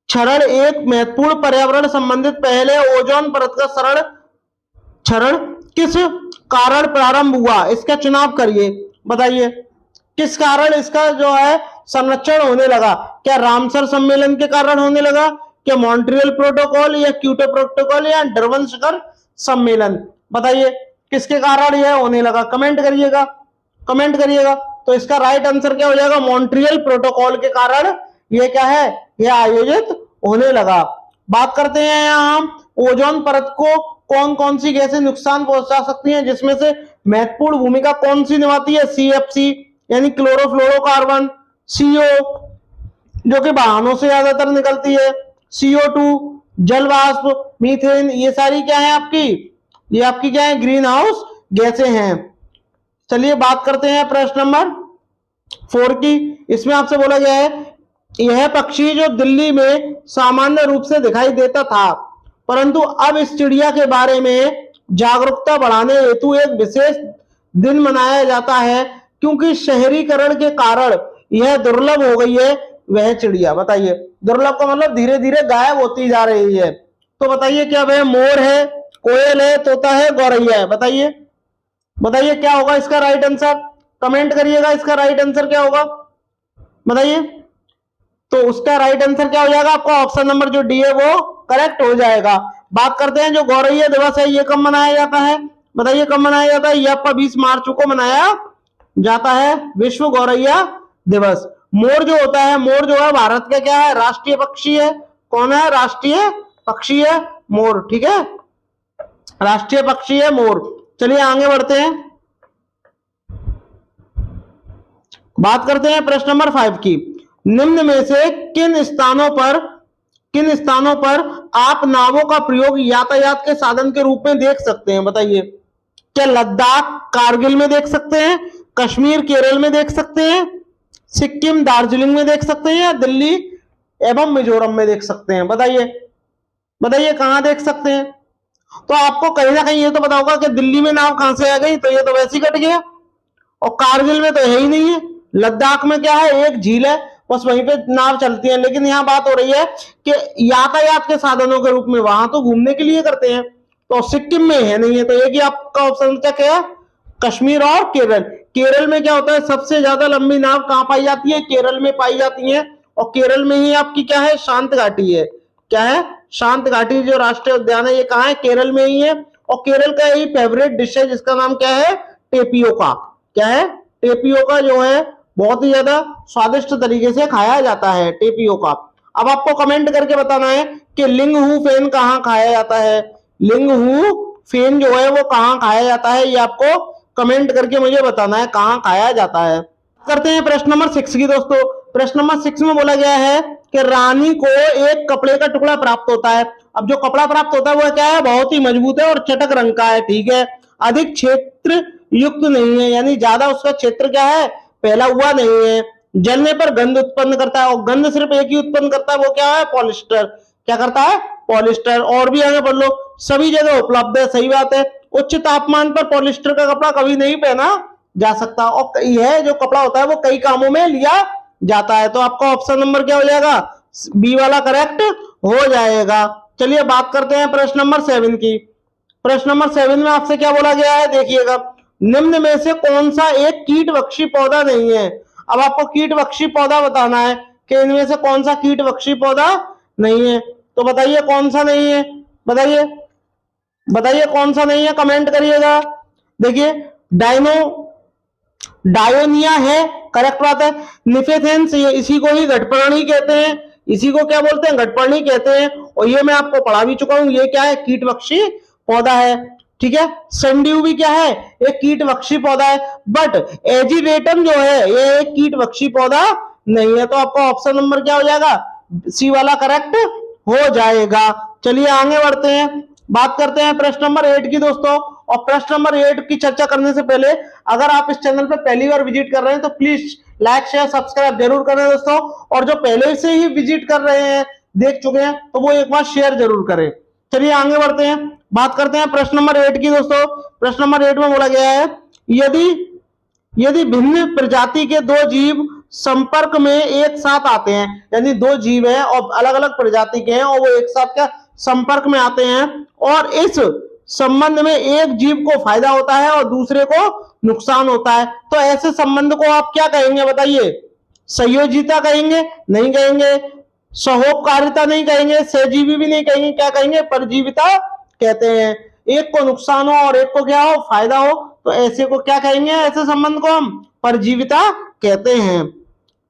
क्षरण एक महत्वपूर्ण पर्यावरण संबंधित पहल है। ओजोन परत का क्षरण किस कारण प्रारंभ हुआ? इसका चुनाव करिए। बताइए, किस कारण इसका जो है संरक्षण होने लगा? क्या रामसर सम्मेलन के कारण होने लगा, क्या मॉन्ट्रियल प्रोटोकॉल, या क्योटो प्रोटोकॉल, या डरबन शिखर सम्मेलन? बताइए किसके कारण यह होने लगा? कमेंट करिएगा, कमेंट करिएगा। तो इसका राइट आंसर क्या हो जाएगा? मॉन्ट्रियल प्रोटोकॉल के कारण यह क्या है? यह आयोजित होने लगा। बात करते हैं यहाँ हम ओजोन परत को कौन कौन सी गैसें नुकसान पहुंचा सकती हैं, जिसमें से महत्वपूर्ण भूमिका कौन सी निभाती है? CFC यानी क्लोरोफ्लोरोकार्बन, CO जो कि वाहनों से ज्यादातर निकलती है, CO2 जल वाष्प, मीथेन, ये सारी क्या है आपकी? ये आपकी क्या है? ग्रीन हाउस गैसें हैं। चलिए बात करते हैं प्रश्न नंबर 4 की। इसमें आपसे बोला गया है, यह पक्षी जो दिल्ली में सामान्य रूप से दिखाई देता था, परंतु अब इस चिड़िया के बारे में जागरूकता बढ़ाने हेतु एक विशेष दिन मनाया जाता है, क्योंकि शहरीकरण के कारण यह दुर्लभ हो गई है। वह चिड़िया बताइए, दुर्लभ का मतलब धीरे धीरे गायब होती जा रही है। तो बताइए क्या वह मोर है, कोयल है, तोता है, गौरैया है? बताइए बताइए क्या होगा इसका राइट आंसर, कमेंट करिएगा इसका राइट आंसर क्या होगा, बताइए। तो उसका राइट आंसर क्या हो जाएगा आपका, ऑप्शन नंबर जो डी है वो करेक्ट हो जाएगा। बात करते हैं जो गौरैया दिवस है ये कब मनाया जाता है, बताइए कब मनाया जाता है? ये आपका 20 मार्च को मनाया जाता है, विश्व गौरैया दिवस। मोर जो होता है, मोर जो है भारत का क्या है, राष्ट्रीय पक्षी है। कौन है, राष्ट्रीय पक्षी है मोर, ठीक है, राष्ट्रीय पक्षी है मोर। चलिए आगे बढ़ते हैं, बात करते हैं प्रश्न नंबर 5 की। निम्न में से किन स्थानों पर आप नावों का प्रयोग यातायात के साधन के रूप में देख सकते हैं? बताइए, क्या लद्दाख कारगिल में देख सकते हैं, कश्मीर केरल में देख सकते हैं, सिक्किम दार्जिलिंग में देख सकते हैं, या दिल्ली एवं मिजोरम में देख सकते हैं? बताइए बताइए कहां देख सकते हैं? तो आपको कहीं ना कहीं ये तो पता होगा कि दिल्ली में नाव कहां से आ गई, तो ये तो वैसे ही कट गया, और कारगिल में तो है ही नहीं है। लद्दाख में क्या है, एक झील है, बस वहीं पे नाव चलती है। लेकिन यहाँ बात हो रही है कि यातायात के साधनों के रूप में वहां तो घूमने के लिए करते हैं, तो सिक्किम में है नहीं है। तो एक ही आपका ऑप्शन क्या है, कश्मीर और केरल। केरल में क्या होता है, सबसे ज्यादा लंबी नाव कहां पाई जाती है, केरल में पाई जाती है, और केरल में ही आपकी क्या है, शांत घाटी है। क्या है, शांत घाटी जो राष्ट्रीय उद्यान है ये कहाँ है, केरल में ही है। और केरल का यही फेवरेट डिश है जिसका नाम क्या है, टेपियोका। क्या है, टेपियोका जो है बहुत ही ज्यादा स्वादिष्ट तरीके से खाया जाता है, टेपियोका। अब आपको कमेंट करके बताना है कि लिंगहू फेन कहाँ खाया जाता है, लिंगहू फेन जो है वो कहाँ खाया जाता है, ये आपको कमेंट करके मुझे बताना है कहाँ खाया जाता है। करते हैं प्रश्न नंबर 6 की दोस्तों। प्रश्न नंबर 6 में बोला गया है कि रानी को एक कपड़े का टुकड़ा प्राप्त होता है। अब जो कपड़ा प्राप्त होता है वो क्या है, बहुत ही मजबूत है और चटक रंग का है, ठीक है, अधिक क्षेत्र युक्त नहीं है, यानी ज्यादा उसका क्षेत्र क्या है, फैला हुआ नहीं है, जलने पर गंध उत्पन्न करता है, और गंध सिर्फ एक ही उत्पन्न करता है, वो क्या है, पॉलिस्टर। क्या करता है, पॉलिस्टर। और भी आगे बढ़ लो, सभी जगह उपलब्ध है, सही बात है, उच्च तापमान पर पॉलिस्टर का कपड़ा कभी नहीं पहना जा सकता, और यह जो कपड़ा होता है वो कई कामों में लिया जाता है। तो आपका ऑप्शन नंबर क्या हो जाएगा, बी वाला करेक्ट हो जाएगा। चलिए बात करते हैं प्रश्न नंबर 7 की। प्रश्न नंबर 7 में आपसे क्या बोला गया है, देखिएगा, निम्न में से कौन सा एक कीटभक्षी पौधा नहीं है? अब आपको कीटभक्षी पौधा बताना है कि इनमें से कौन सा कीटभक्षी पौधा नहीं है। तो बताइए कौन सा नहीं है, बताइए बताइए कौन सा नहीं है, कमेंट करिएगा। देखिए, डायोनिया है, करेक्ट बात है। निफेथेंस, इसी को ही घटपर्णी कहते हैं, इसी को क्या बोलते हैं, घटपर्णी कहते हैं, और ये मैं आपको पढ़ा भी चुका हूं, ये क्या है, कीटभक्षी पौधा है, ठीक है। संड्यू भी क्या है, एक कीटभक्षी पौधा है, बट एजिटेटम जो है ये एक कीटभक्षी पौधा नहीं है। तो आपका ऑप्शन नंबर क्या हो जाएगा, सी वाला करेक्ट हो जाएगा। चलिए आगे बढ़ते हैं, बात करते हैं प्रश्न नंबर 8 की दोस्तों। और प्रश्न नंबर 8 की चर्चा करने से पहले अगर आप इस चैनल पर पहली बार विजिट कर रहे हैं तो प्लीज लाइक शेयर सब्सक्राइब जरूर करें दोस्तों, और जो पहले से ही विजिट कर रहे हैं, देख चुके हैं, तो वो एक बार शेयर जरूर करें। चलिए आगे बढ़ते हैं, बात करते हैं प्रश्न नंबर 8 की दोस्तों। प्रश्न नंबर 8 में बोला गया है, यदि भिन्न प्रजाति के दो जीव संपर्क में एक साथ आते हैं, यानी दो जीव हैं और अलग अलग प्रजाति के हैं और वो एक साथ क्या संपर्क में आते हैं, और इस संबंध में एक जीव को फायदा होता है और दूसरे को नुकसान होता है, तो ऐसे संबंध को आप क्या कहेंगे, बताइए? संयोजिता कहेंगे? नहीं कहेंगे। सहोपकारिता नहीं कहेंगे, सहजीवी भी नहीं कहेंगे, क्या कहेंगे? परजीविता कहते हैं। एक को नुकसान हो और एक को क्या हो, फायदा हो, तो ऐसे को क्या कहेंगे, ऐसे संबंध को हम परजीविता कहते हैं।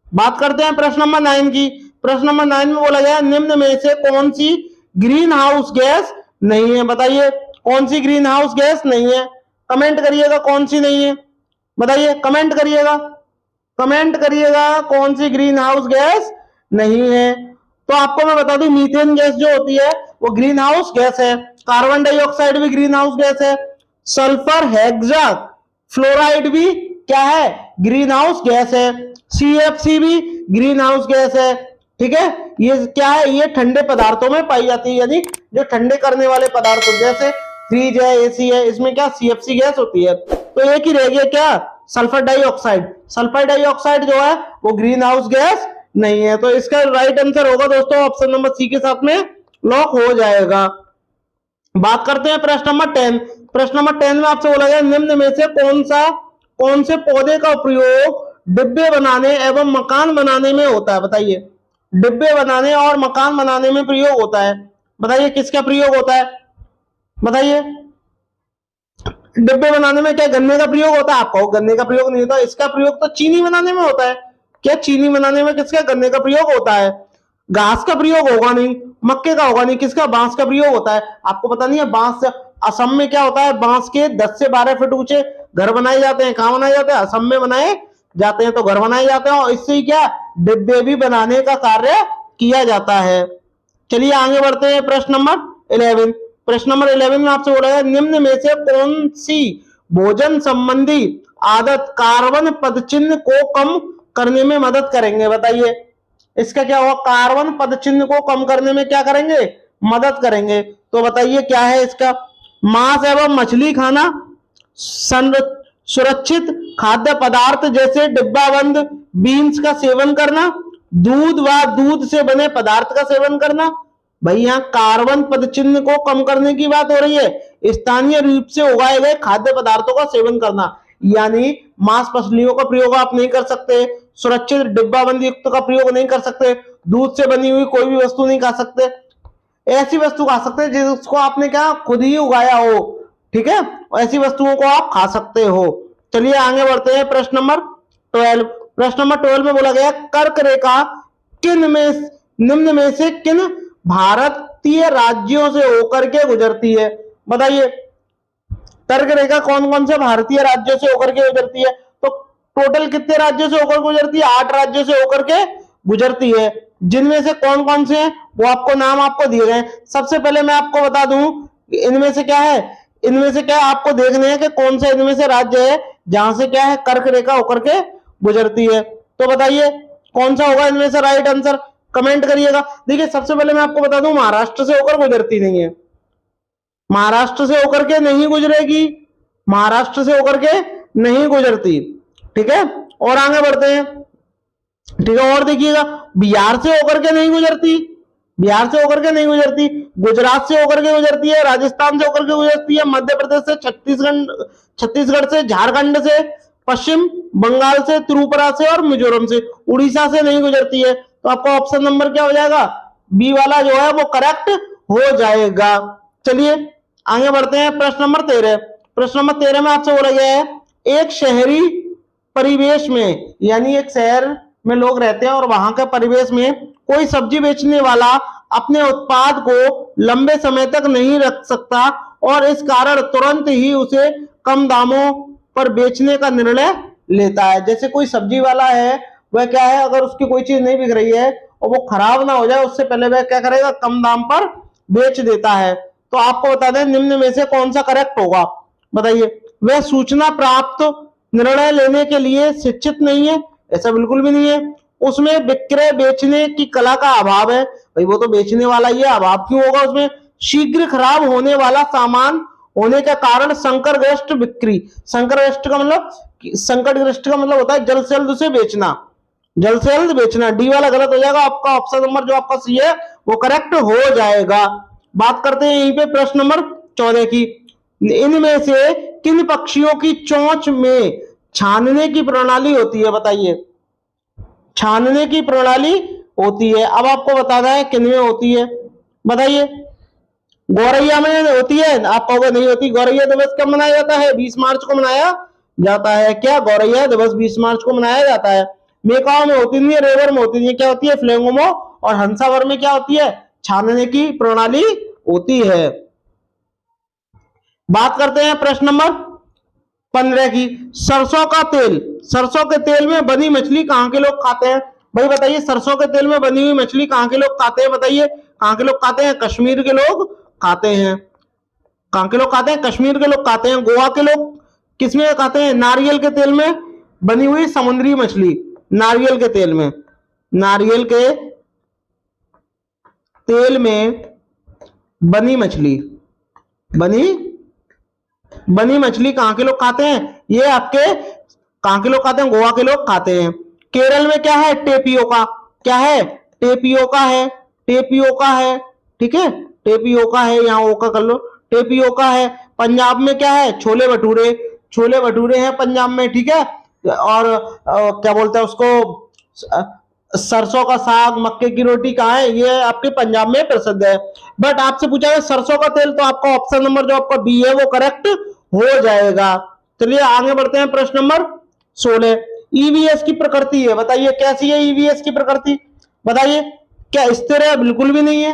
बात करते हैं प्रश्न नंबर 9 की। प्रश्न नंबर 9 में बोला गया, निम्न में से कौन सी ग्रीन हाउस गैस नहीं है? बताइए कौन सी ग्रीन हाउस गैस नहीं है, कमेंट करिएगा कौन सी नहीं है, बताइए कमेंट करिएगा, कमेंट करिएगा कौन सी ग्रीन हाउस गैस नहीं है। तो आपको मैं बता दूं, मीथेन गैस जो होती है वो ग्रीन हाउस गैस है, कार्बन डाइऑक्साइड भी ग्रीन हाउस गैस है, सल्फर हेक्सा फ्लोराइड भी क्या है, ग्रीन हाउस गैस है। CFC भी ग्रीन हाउस गैस है। ठीक है, ये क्या है, ये ठंडे पदार्थों में पाई जाती है, यानी जो ठंडे करने वाले पदार्थ जैसे फ्रिज है, AC है, इसमें क्या CFC गैस होती है। तो एक ही रह गया क्या, सल्फर डाइऑक्साइड। सल्फर डाइऑक्साइड जो है वो ग्रीन हाउस गैस नहीं है। तो इसका राइट आंसर होगा दोस्तों ऑप्शन नंबर सी के साथ में लॉक हो जाएगा। बात करते हैं प्रश्न नंबर 10। प्रश्न नंबर 10 में आपसे बोला गया निम्न में से कौन से पौधे का प्रयोग डिब्बे बनाने एवं मकान बनाने में होता है, बताइए। डिब्बे बनाने और मकान बनाने में प्रयोग होता है, बताइए किसका प्रयोग होता है, बताइए। डिब्बे बनाने में क्या गन्ने का प्रयोग होता है, आप कहो गन्ने का प्रयोग नहीं होता, इसका प्रयोग तो चीनी बनाने में होता है। क्या चीनी बनाने में किसका, गन्ने का प्रयोग होता है। घास का प्रयोग होगा नहीं, मक्के का होगा नहीं, किसका, बांस का प्रयोग होता है। आपको पता नहीं है बांस, असम में क्या होता है, बांस के 10 से 12 फीट ऊंचे घर बनाए जाते हैं। कहां बनाए जाते हैं, असम में बनाए जाते हैं। तो घर बनाए जाते हैं और इससे ही क्या, डिब्बे भी बनाने का कार्य किया जाता है। चलिए आगे बढ़ते हैं प्रश्न नंबर 11। प्रश्न नंबर 11 में आपसे बोला है निम्न में से कौन सी भोजन संबंधी आदत कार्बन पदचिह्न को कम करने में मदद करेंगे, बताइए। इसका क्या होगा, कार्बन पदचिह्न को कम करने में क्या करेंगे, मदद करेंगे। तो बताइए क्या है इसका, मांस एवं मछली खाना, सुरक्षित खाद्य पदार्थ जैसे डिब्बाबंद बीन्स का सेवन करना, दूध व दूध से बने पदार्थ का सेवन करना। भाई यहाँ कार्बन पदचिह्न को कम करने की बात हो रही है। स्थानीय रूप से उगाए गए खाद्य पदार्थों का सेवन करना, यानी मांस मछलियों का प्रयोग आप नहीं कर सकते, सुरक्षित डिब्बाबंदी युक्त का प्रयोग नहीं कर सकते, दूध से बनी हुई कोई भी वस्तु नहीं खा सकते। ऐसी वस्तु खा सकते हैं जिसको आपने क्या खुद ही उगाया हो। ठीक है, ऐसी वस्तुओं को आप खा सकते हो। चलिए आगे बढ़ते हैं प्रश्न नंबर 12। प्रश्न नंबर 12 में बोला गया कर्क रेखा किन में निम्न में से किन भारतीय राज्यों से होकर के गुजरती है, बताइए। कर्क रेखा कौन कौन से भारतीय राज्यों से होकर के गुजरती है, तो टोटल कितने राज्यों से होकर गुजरती है, 8 राज्यों से होकर के गुजरती है। जिनमें से कौन कौन से हैं वो आपको नाम आपको दिए गए। सबसे पहले मैं आपको बता दूं इनमें से क्या है, इनमें से क्या आपको देखने हैं कि कौन सा इनमें से राज्य है जहां से क्या है कर्क रेखा होकर के गुजरती है। तो बताइए कौन सा होगा इनमें से राइट आंसर, कमेंट करिएगा। देखिए सबसे पहले मैं आपको बता दूं महाराष्ट्र से होकर गुजरती नहीं है, महाराष्ट्र से होकर के नहीं गुजरेगी, महाराष्ट्र से होकर के नहीं गुजरती। ठीक है, और आगे बढ़ते हैं। ठीक है, और देखिएगा बिहार से होकर के नहीं गुजरती, बिहार से होकर के नहीं गुजरती, गुजरात से होकर के गुजरती है, राजस्थान से होकर के गुजरती है, मध्य प्रदेश से, छत्तीसगढ़ से, झारखंड से, पश्चिम बंगाल से, त्रिपुरा से और मिजोरम से, उड़ीसा से नहीं गुजरती है। तो आपका ऑप्शन नंबर क्या हो जाएगा, बी वाला जो है वो करेक्ट हो जाएगा। चलिए आगे बढ़ते हैं प्रश्न नंबर 13। प्रश्न नंबर 13 में आपसे बोला गया है एक शहरी परिवेश में, यानी एक शहर में लोग रहते हैं और वहां के परिवेश में कोई सब्जी बेचने वाला अपने उत्पाद को लंबे समय तक नहीं रख सकता और इस कारण तुरंत ही उसे कम दामों पर बेचने का निर्णय लेता है। जैसे कोई सब्जी वाला है, वह क्या है, अगर उसकी कोई चीज नहीं बिक रही है और वो खराब ना हो जाए उससे पहले वह क्या करेगा, कम दाम पर बेच देता है। तो आपको बता दें निम्न में से कौन सा करेक्ट होगा, बताइए। वह सूचना प्राप्त निर्णय लेने के लिए शिक्षित नहीं है, ऐसा बिल्कुल भी नहीं है। उसमें विक्रय बेचने की कला का अभाव है, भाई वो तो बेचने वाला ही है, अभाव क्यों होगा उसमें। शीघ्र खराब होने वाला सामान होने के कारण संकटग्रस्त बिक्री, संकटग्रस्त का मतलब होता है जल्द से जल्द उसे बेचना, जल्द से जल्द बेचना। डी वाला गलत हो जाएगा, आपका ऑप्शन नंबर जो आपका सी है वो करेक्ट हो जाएगा। बात करते हैं यहीं पे प्रश्न नंबर 14 की। इनमें से किन पक्षियों की चोंच में छानने की प्रणाली होती है, बताइए। छानने की प्रणाली होती है, अब आपको बताना है किन में होती है, बताइए। गौरैया में होती है, आप कहोगे नहीं होती। गौरैया दिवस कब मनाया जाता है, 20 मार्च को मनाया जाता है। क्या गौरैया दिवस 20 मार्च को मनाया जाता है। मेकाओ में होती नहीं है, रेवर में होती नहीं है, क्या होती है, फ्लेंगोमो और हंसावर में क्या होती है, छानने की प्रणाली होती है। बात करते हैं प्रश्न नंबर 15 की। सरसों का तेल, सरसों के तेल में बनी मछली कहाँ के लोग खाते हैं, भाई बताइए। सरसों के तेल में बनी हुई मछली कहाँ के लोग खाते हैं, बताइए। कहाँ के लोग खाते हैं, कश्मीर के लोग खाते हैं। कहाँ के लोग खाते हैं, कश्मीर के लोग खाते हैं। गोवा के लोग किसमें खाते हैं? नारियल के तेल में बनी हुई समुद्री मछली, नारियल के तेल में, नारियल के तेल में बनी मछली, बनी मछली कहां के लोग खाते हैं? ये आपके कहां के लोग खाते हैं? गोवा के लोग खाते हैं। केरल में क्या है? टेपियोका, क्या है? टेपियोका है, टेपियोका है, ठीक है, टेपियोका है, यहां ओका कर लो, टेपियोका है। पंजाब में क्या है? छोले भटूरे, छोले भटूरे हैं पंजाब में, ठीक है। और क्या बोलते हैं उसको, सरसों का साग, मक्के की रोटी कहाँ है? ये आपके पंजाब में प्रसिद्ध है। बट आपसे पूछा है सरसों का तेल, तो आपका ऑप्शन नंबर जो आपका बी है वो करेक्ट हो जाएगा। चलिए आगे बढ़ते हैं, प्रश्न नंबर 16। ईवीएस की प्रकृति है, बताइए कैसी है ईवीएस की प्रकृति? बताइए, क्या स्थिर है? बिल्कुल भी नहीं है।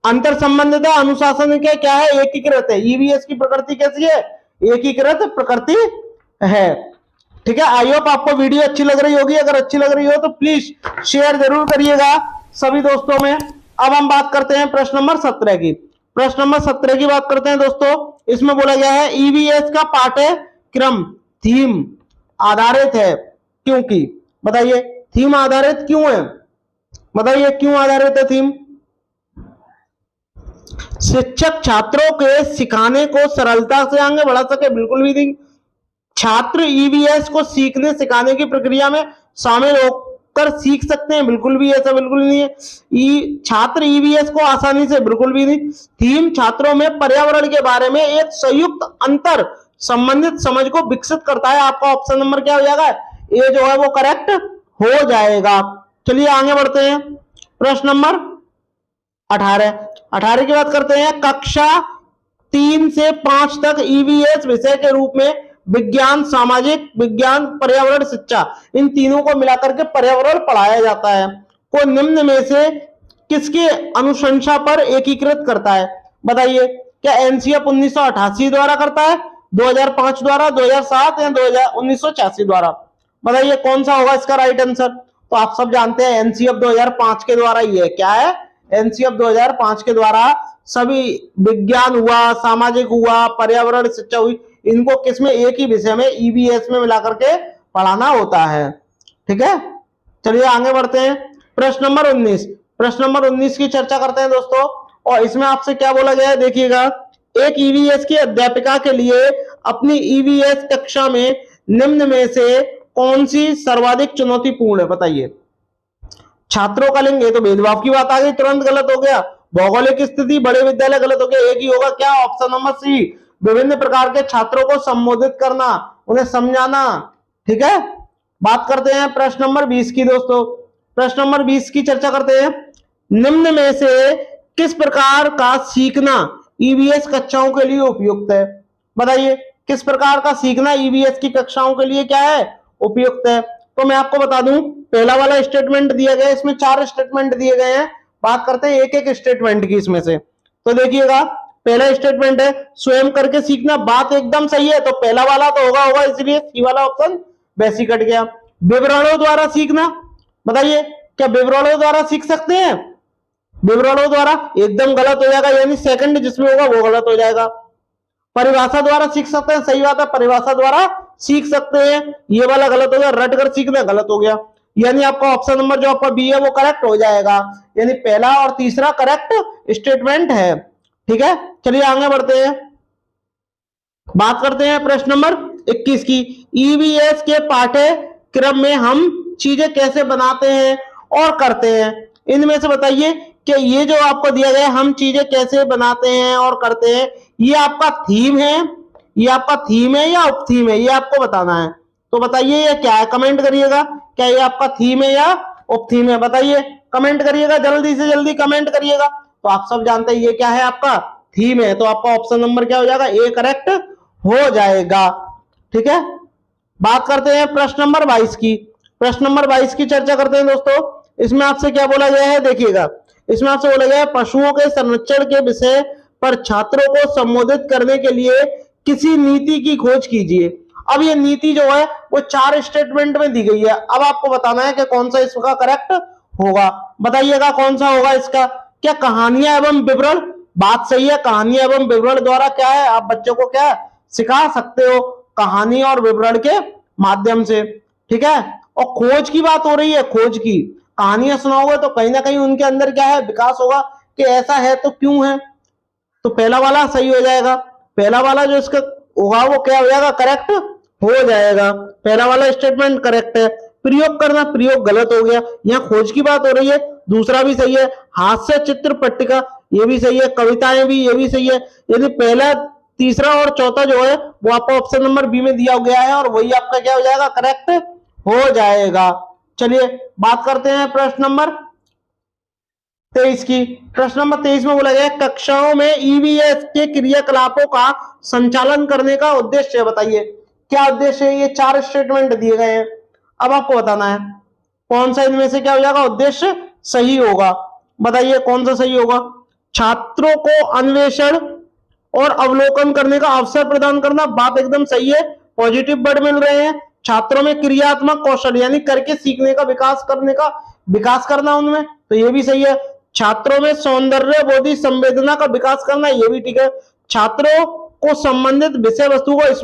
अंतर संबंधित है, अनुशासन क्या है? एकीकृत है। ईवीएस की प्रकृति कैसी है? एकीकृत प्रकृति है, ठीक है। आई होप आपको वीडियो अच्छी लग रही होगी। अगर अच्छी लग रही हो तो प्लीज शेयर जरूर करिएगा सभी दोस्तों में। अब हम बात करते हैं प्रश्न नंबर 17 की। प्रश्न नंबर 17 की बात करते हैं दोस्तों। इसमें बोला गया है ईवीएस का पाठ्यक्रम थीम आधारित है, क्योंकि बताइए थीम आधारित क्यों है? बताइए क्यों आधारित है थीम? शिक्षक छात्रों के सिखाने को सरलता से आगे बढ़ा सके, बिल्कुल भी नहीं। छात्र ईवीएस को सीखने सिखाने की प्रक्रिया में शामिल होकर सीख सकते हैं, बिल्कुल भी ऐसा बिल्कुल नहीं है। छात्र ईवीएस को आसानी से, बिल्कुल भी नहीं। थीम छात्रों में पर्यावरण के बारे में एक संयुक्त अंतर संबंधित समझ को विकसित करता है। आपका ऑप्शन नंबर क्या हो जाएगा? ए जो है वो करेक्ट हो जाएगा। चलिए आगे बढ़ते हैं, प्रश्न नंबर 18 की बात करते हैं। कक्षा 3 से 5 तक ईवीएस विषय के रूप में विज्ञान, सामाजिक विज्ञान, पर्यावरण, शिक्षा, इन तीनों को मिलाकर के पर्यावरण पढ़ाया जाता है। को निम्न में से किसकी अनुशंसा पर एकीकृत करता है? बताइए, क्या एनसीएफ 1988 द्वारा करता है, 2005 द्वारा, 2007 या 1986 द्वारा? बताइए कौन सा होगा इसका राइट आंसर? तो आप सब जानते हैं एनसीएफ 2005 के द्वारा ही है। क्या है? एनसीएफ 2005 के द्वारा सभी विज्ञान हुआ, सामाजिक हुआ, पर्यावरण, शिक्षा हुई, इनको किसमें? एक ही विषय में ईवीएस में मिलाकर के पढ़ाना होता है, ठीक है। चलिए आगे बढ़ते हैं, प्रश्न नंबर 19। प्रश्न नंबर 19 की चर्चा करते हैं दोस्तों। और इसमें आपसे क्या बोला गया है देखिएगा। एक ईवीएस की अध्यापिका के लिए अपनी ईवीएस कक्षा में निम्न में से कौन सी सर्वाधिक चुनौतीपूर्ण है? बताइए। छात्रों का लिंग, ये तो भेदभाव की बात आ गई, तुरंत गलत हो गया। भौगोलिक स्थिति, बड़े विद्यालय, गलत हो गया। एक ही होगा क्या? ऑप्शन नंबर सी, विभिन्न प्रकार के छात्रों को संबोधित करना, उन्हें समझाना, ठीक है। बात करते हैं प्रश्न नंबर 20 की दोस्तों। प्रश्न नंबर 20 की चर्चा करते हैं। निम्न में से किस प्रकार का सीखना ईवीएस कक्षाओं के लिए उपयुक्त है? बताइए किस प्रकार का सीखना ईवीएस की कक्षाओं के लिए क्या है? उपयुक्त है। तो मैं आपको बता दूं, पहला वाला स्टेटमेंट दिया गया है, इसमें 4 स्टेटमेंट दिए गए हैं। बात करते हैं एक एक स्टेटमेंट की इसमें से। तो देखिएगा, पहला स्टेटमेंट है स्वयं करके सीखना, बात एकदम सही है। तो पहला वाला तो होगा, इसलिए सी वाला ऑप्शन वैसे कट गया। विवरणों द्वारा सीखना, बताइए क्या विवरणों द्वारा सीख सकते हैं? विवरणों द्वारा एकदम गलत हो जाएगा, यानी सेकंड जिसमें होगा वो गलत हो जाएगा। परिभाषा द्वारा सीख सकते हैं, सही बात है, परिभाषा द्वारा सीख सकते हैं, ये वाला गलत हो गया। रट कर सीखना गलत हो गया, यानी आपका ऑप्शन नंबर जो आपका बी है वो करेक्ट हो जाएगा। यानी पहला और तीसरा करेक्ट स्टेटमेंट है, ठीक है। चलिए आगे बढ़ते हैं, बात करते हैं प्रश्न नंबर 21 की। ईवीएस के पाठ्यक्रम में हम चीजें कैसे बनाते हैं और करते हैं? इनमें से बताइए कि ये जो आपको दिया गया है, हम चीजें कैसे बनाते हैं और करते हैं, ये आपका थीम है, ये आपका थीम है या उप थीम है, ये आपको बताना है। तो बताइए ये क्या है, कमेंट करिएगा। क्या ये आपका थीम है या उप थीम है? बताइए, कमेंट करिएगा, जल्दी से जल्दी कमेंट करिएगा। तो आप सब जानते हैं ये क्या है, आपका थीम है। तो आपका ऑप्शन नंबर क्या हो जाएगा? ए करेक्ट हो जाएगा, ठीक है। बात करते हैं प्रश्न नंबर 22 की। प्रश्न नंबर 22 की चर्चा करते हैं दोस्तों। इसमें आपसे क्या बोला गया है देखिएगा। इसमें आपसे बोला गया है पशुओं के संरक्षण के विषय पर छात्रों को संबोधित करने के लिए किसी नीति की खोज कीजिए। अब ये नीति जो है वो 4 स्टेटमेंट में दी गई है। अब आपको बताना है कि कौन सा इसका करेक्ट होगा। बताइएगा कौन सा होगा इसका। क्या कहानियां एवं विवरण, बात सही है, कहानियां एवं विवरण द्वारा क्या है आप बच्चों को क्या सिखा सकते हो कहानी और विवरण के माध्यम से। ठीक है, और खोज की बात हो रही है, खोज की कहानियां सुनाओगे तो कहीं ना कहीं उनके अंदर क्या है, विकास होगा कि ऐसा है तो क्यों है। तो पहला वाला सही हो जाएगा, पहला वाला जो इसका होगा वो क्या हो जाएगा, करेक्ट हो जाएगा। पहला वाला स्टेटमेंट करेक्ट है। प्रयोग करना, प्रयोग गलत हो गया, यहाँ खोज की बात हो रही है, दूसरा भी सही है। हास्य चित्र पट्टिका ये भी सही है, कविताएं भी ये भी सही है। यदि पहला तीसरा और चौथा जो है वो आपको ऑप्शन नंबर बी में दिया गया है और वही आपका क्या हो जाएगा, करेक्ट हो जाएगा। चलिए बात करते हैं प्रश्न नंबर 23 की। प्रश्न नंबर 23 में बोला गया कक्षाओं में ईवीएस के क्रियाकलापों का संचालन करने का उद्देश्य बताइए। क्या उद्देश्य है, ये 4 स्टेटमेंट दिए गए हैं, अब आपको बताना है कौन सा इनमें से क्या हो जाएगा, उद्देश्य सही होगा। बताइए कौन सा सही होगा। छात्रों को अन्वेषण और अवलोकन करने का अवसर प्रदान करना, बात एकदम सही है, पॉजिटिव वर्ड मिल रहे हैं। छात्रों में क्रियात्मक कौशल यानी करके सीखने का विकास करने का विकास करना उनमें, तो ये भी सही है। छात्रों में सौंदर्य बोधि संवेदना का विकास करना, ये भी ठीक है। छात्रों को संबंधित विषय वस्तु को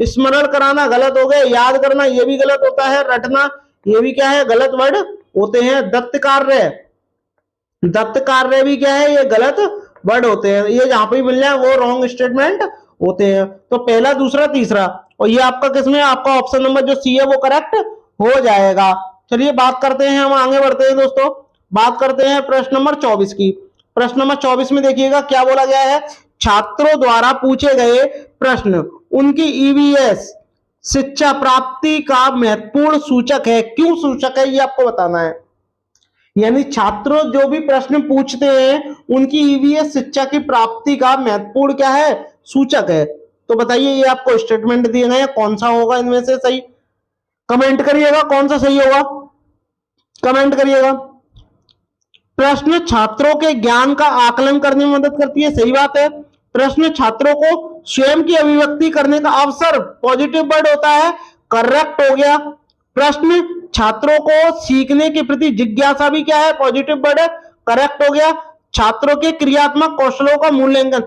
स्मरण कराना गलत हो गया। याद करना ये भी गलत होता है। रटना ये भी क्या है, गलत वर्ड होते हैं। दत्त कार्य भी क्या है, ये गलत वर्ड होते हैं। ये जहां पे मिल जाए वो रॉन्ग स्टेटमेंट होते हैं। तो पहला दूसरा तीसरा और ये आपका किसमें, आपका ऑप्शन नंबर जो सी है वो करेक्ट हो जाएगा। चलिए बात करते हैं, हम आगे बढ़ते हैं दोस्तों, बात करते हैं प्रश्न नंबर 24 की। प्रश्न नंबर 24 में देखिएगा क्या बोला गया है, छात्रों द्वारा पूछे गए प्रश्न उनकी ईवीएस शिक्षा प्राप्ति का महत्वपूर्ण सूचक है। क्यों सूचक है ये आपको बताना है। यानी छात्र जो भी प्रश्न पूछते हैं उनकी ईवीएस शिक्षा की प्राप्ति का महत्वपूर्ण क्या है, सूचक है। तो बताइए ये आपको स्टेटमेंट दिए गए हैं, कौन सा होगा इनमें से सही, कमेंट करिएगा कौन सा सही होगा, कमेंट करिएगा। प्रश्न छात्रों के ज्ञान का आकलन करने में मदद करती है, सही बात है। प्रश्न छात्रों को स्वयं की अभिव्यक्ति करने का अवसर, पॉजिटिव वर्ड होता है, करेक्ट हो गया। प्रश्न छात्रों को सीखने के प्रति जिज्ञासा भी क्या है, पॉजिटिव वर्ड है, करेक्ट हो गया। छात्रों के क्रियात्मक कौशलों का मूल्यांकन,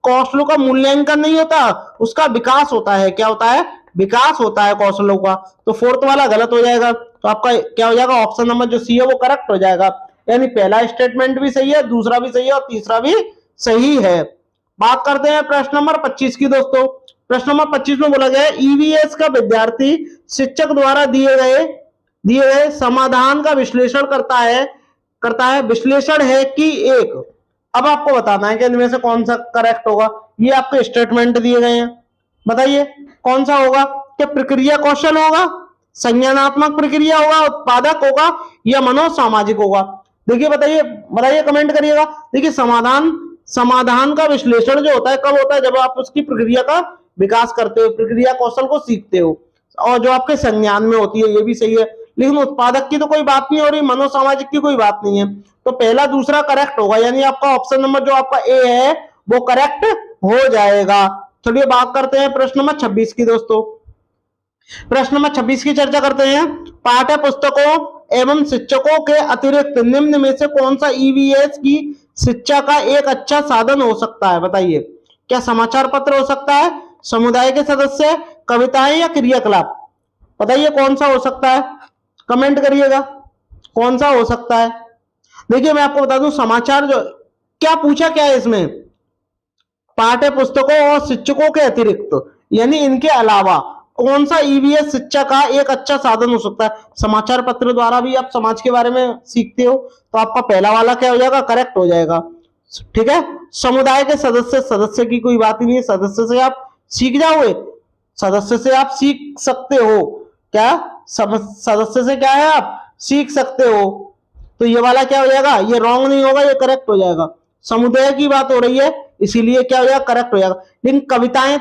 कौशलों का मूल्यांकन नहीं होता, उसका विकास होता है। क्या होता है, विकास होता है कौशलों का। तो फोर्थ वाला गलत हो जाएगा, तो आपका क्या हो जाएगा, ऑप्शन नंबर जो सी है वो करेक्ट हो जाएगा। यानी पहला स्टेटमेंट भी सही है, दूसरा भी सही है और तीसरा भी सही है। बात करते हैं प्रश्न नंबर 25 की दोस्तों। प्रश्न नंबर 25 में बोला गया है ईवीएस का विद्यार्थी शिक्षक द्वारा दिए गए समाधान का विश्लेषण करता है विश्लेषण है कि एक। अब आपको बताना है कि इनमें से कौन सा करेक्ट होगा। ये आपके स्टेटमेंट दिए गए हैं, बताइए कौन सा होगा। क्या प्रक्रिया कौशल होगा, संज्ञानात्मक प्रक्रिया होगा, उत्पादक होगा या मनोसामाजिक होगा। देखिए बताइए कमेंट करिएगा। देखिए समाधान का विश्लेषण जो होता है कब होता है, जब आप उसकी प्रक्रिया का विकास करते हो, प्रक्रिया कौशल को सीखते हो, और जो आपके संज्ञान में होती है ये भी सही है। लेकिन उत्पादक की तो कोई बात नहीं हो रही, मनोसामाजिक की कोई बात नहीं है। तो पहला दूसरा करेक्ट होगा, यानी आपका ऑप्शन नंबर जो आपका ए है वो करेक्ट हो जाएगा। चलिए बात करते हैं प्रश्न नंबर 26 की दोस्तों। प्रश्न नंबर 26 की चर्चा करते हैं। पाठ्य पुस्तकों एवं शिक्षकों के अतिरिक्त निम्न में से कौन सा ईवीएस की शिक्षा का एक अच्छा साधन हो सकता है, बताइए। क्या समाचार पत्र हो सकता है, समुदाय के सदस्य, कविताएं या क्रियाकलाप। बताइए कौन सा हो सकता है, कमेंट करिएगा कौन सा हो सकता है। देखिए मैं आपको बता दूं, समाचार जो क्या पूछा क्या है इसमें, पाठ्य पुस्तकों और शिक्षकों के अतिरिक्त यानी इनके अलावा कौन सा ईवीएस शिक्षा का एक अच्छा साधन हो सकता है। समाचार पत्र द्वारा भी आप समाज के बारे में सीखते हो, तो आपका पहला वाला क्या हो जाएगा, करेक्ट हो जाएगा। ठीक है, समुदाय के सदस्य की कोई बात ही नहीं है, सदस्य से आप सीख जाओगे, सदस्य से आप सीख सकते हो। क्या सदस्य से क्या है, आप सीख सकते हो। तो ये वाला क्या हो जाएगा, ये रॉन्ग नहीं होगा, ये करेक्ट हो जाएगा। समुदाय की बात हो रही है इसीलिए क्या हो जाएगा, करेक्ट हो जाएगा। लेकिन कविताएं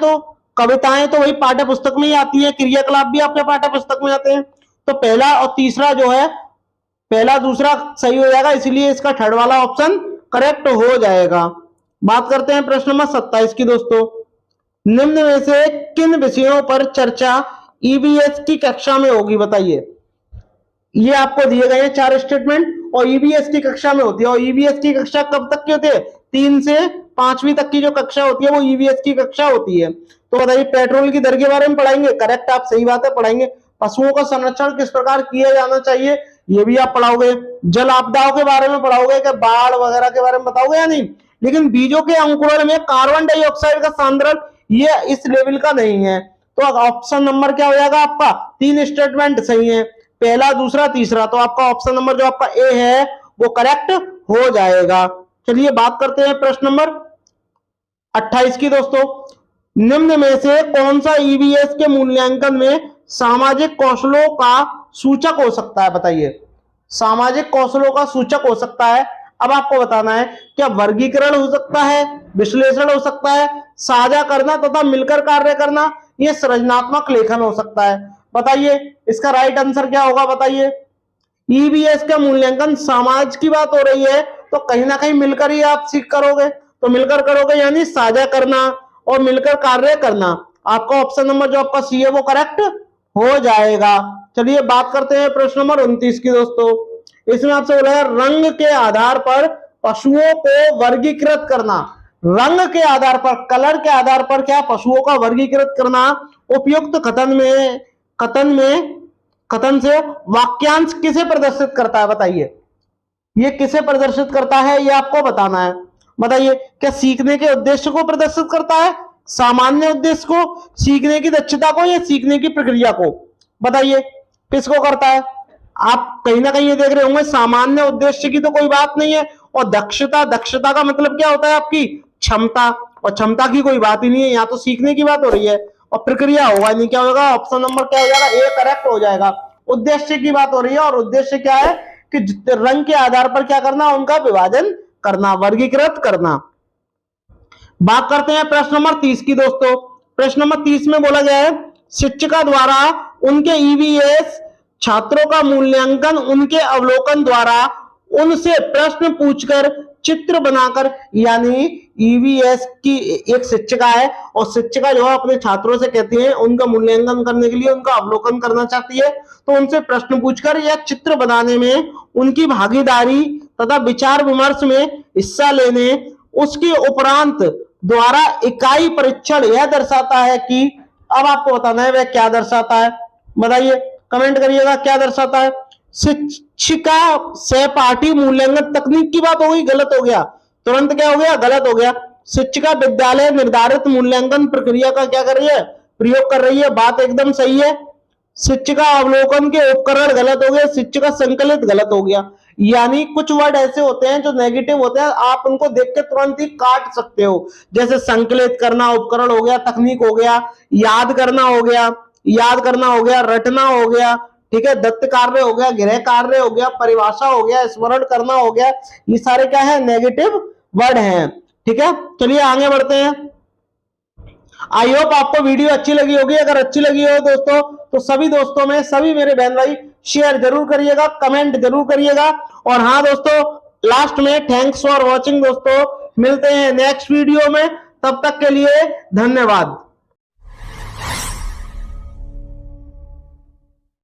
तो वही पाठ्य पुस्तक में ही आती है, क्रियाकलाप भी आपके पाठ्य पुस्तक में आते हैं। तो पहला और तीसरा जो है, पहला दूसरा सही हो जाएगा, इसीलिए इसका थर्ड वाला ऑप्शन करेक्ट हो जाएगा। बात करते हैं प्रश्न नंबर 27 की दोस्तों। निम्न में से किन विषयों पर चर्चा ईवीएस की कक्षा में होगी, बताइए। ये आपको दिए गए हैं 4 स्टेटमेंट और ईवीएस की कक्षा में होती है। और ईवीएस की कक्षा कब तक की होती है, 3 से 5वीं तक की जो कक्षा होती है वो ईवीएस की कक्षा होती है। तो बताइए पेट्रोल की दर के बारे में पढ़ाएंगे, करेक्ट, आप सही बात है पढ़ाएंगे। पशुओं का संरक्षण किस प्रकार किया जाना चाहिए, ये भी आप पढ़ाओगे। जल आपदाओं के बारे में पढ़ाओगे कि बाढ़ वगैरह के बारे में बताओगे या नहीं। लेकिन बीजों के अंकुरण में कार्बन डाइऑक्साइड का सांद्रण ये इस लेवल का नहीं है। तो ऑप्शन नंबर क्या हो जाएगा आपका, 3 स्टेटमेंट सही है, पहला, दूसरा, तीसरा। तो आपका ऑप्शन नंबर जो आपका ए है वो करेक्ट हो जाएगा। चलिए बात करते हैं प्रश्न नंबर 28 की दोस्तों। निम्न में से कौन सा ईवीएस के मूल्यांकन में सामाजिक कौशलों का सूचक हो सकता है, बताइए। सामाजिक कौशलों का सूचक हो सकता है। अब आपको बताना है क्या वर्गीकरण हो सकता है, विश्लेषण हो सकता है, साझा करना तथा मिलकर कार्य करना, ये सृजनात्मक लेखन हो सकता है। बताइए इसका राइट आंसर क्या होगा, बताइए। ईवीएस का मूल्यांकन समाज की बात हो रही है तो कहीं ना कहीं मिलकर ही आप सीख करोगे, तो मिलकर करोगे यानी साझा करना और मिलकर कार्य करना। आपका ऑप्शन नंबर जो आपका सी है वो करेक्ट हो जाएगा। चलिए बात करते हैं प्रश्न नंबर 29 की दोस्तों। इसमें आपसे बोला है रंग के आधार पर पशुओं को वर्गीकृत करना। रंग के आधार पर, कलर के आधार पर क्या पशुओं का वर्गीकृत करना उपयुक्त कथन से वाक्यांश किसे प्रदर्शित करता है, बताइए। ये किसे प्रदर्शित करता है ये आपको बताना है। बताइए क्या सीखने के उद्देश्य को प्रदर्शित करता है, सामान्य उद्देश्य को, सीखने की दक्षता को, या सीखने की प्रक्रिया को, बताइए किसको करता है। आप कहीं ना कहीं ये देख रहे होंगे सामान्य उद्देश्य की तो कोई बात नहीं है, और दक्षता का मतलब क्या होता है आपकी क्षमता, और क्षमता की कोई बात ही नहीं है, यहाँ तो सीखने की बात हो रही है। और प्रक्रिया होगा नहीं, क्या होगा, ऑप्शन नंबर क्या हो जाएगा, ए करेक्ट हो जाएगा। उद्देश्य की बात हो रही है, और उद्देश्य क्या है कि रंग के आधार पर क्या करना, उनका विभाजन करना, वर्गीकृत करना। बात करते हैं प्रश्न नंबर 30 की दोस्तों। प्रश्न नंबर 30 में बोला गया है शिक्षिका द्वारा उनके ईवीएस छात्रों का मूल्यांकन उनके अवलोकन द्वारा उनसे प्रश्न पूछकर चित्र बनाकर, यानी ईवीएस की एक शिक्षिका है और शिक्षिका जो है अपने छात्रों से कहती है उनका मूल्यांकन करने के लिए उनका अवलोकन करना चाहती है, तो उनसे प्रश्न पूछकर या चित्र बनाने में उनकी भागीदारी तथा विचार विमर्श में हिस्सा लेने उसके उपरांत द्वारा इकाई परीक्षण यह दर्शाता है कि, अब आपको बताना है वह क्या दर्शाता है, बताइए कमेंट करिएगा क्या दर्शाता है। शिक्षिका सहपाठी मूल्यांकन तकनीक की बात हो गई, गलत हो गया, तुरंत क्या हो गया, गलत हो गया। शिक्षिका विद्यालय निर्धारित मूल्यांकन प्रक्रिया का क्या कर रही है, प्रयोग कर रही है, बात एकदम सही है। शिक्षिका अवलोकन के उपकरण गलत हो गए, शिक्षिका संकलित गलत हो गया। यानी कुछ वर्ड ऐसे होते हैं जो नेगेटिव होते हैं, आप उनको देख के तुरंत ही काट सकते हो, जैसे संकलित करना उपकरण हो गया, तकनीक हो गया, याद करना हो गया, रटना हो गया, ठीक है, दत्त कार्य हो गया, गृह कार्य हो गया, परिभाषा हो गया, स्मरण करना हो गया, ये सारे क्या है, नेगेटिव वर्ड हैं। ठीक है, चलिए आगे बढ़ते हैं। आई होप आपको वीडियो अच्छी लगी होगी। अगर अच्छी लगी हो दोस्तों तो सभी दोस्तों में, सभी मेरे बहन भाई शेयर जरूर करिएगा, कमेंट जरूर करिएगा। और हाँ दोस्तों, लास्ट में थैंक्स फॉर वॉचिंग दोस्तों, मिलते हैं नेक्स्ट वीडियो में, तब तक के लिए धन्यवाद।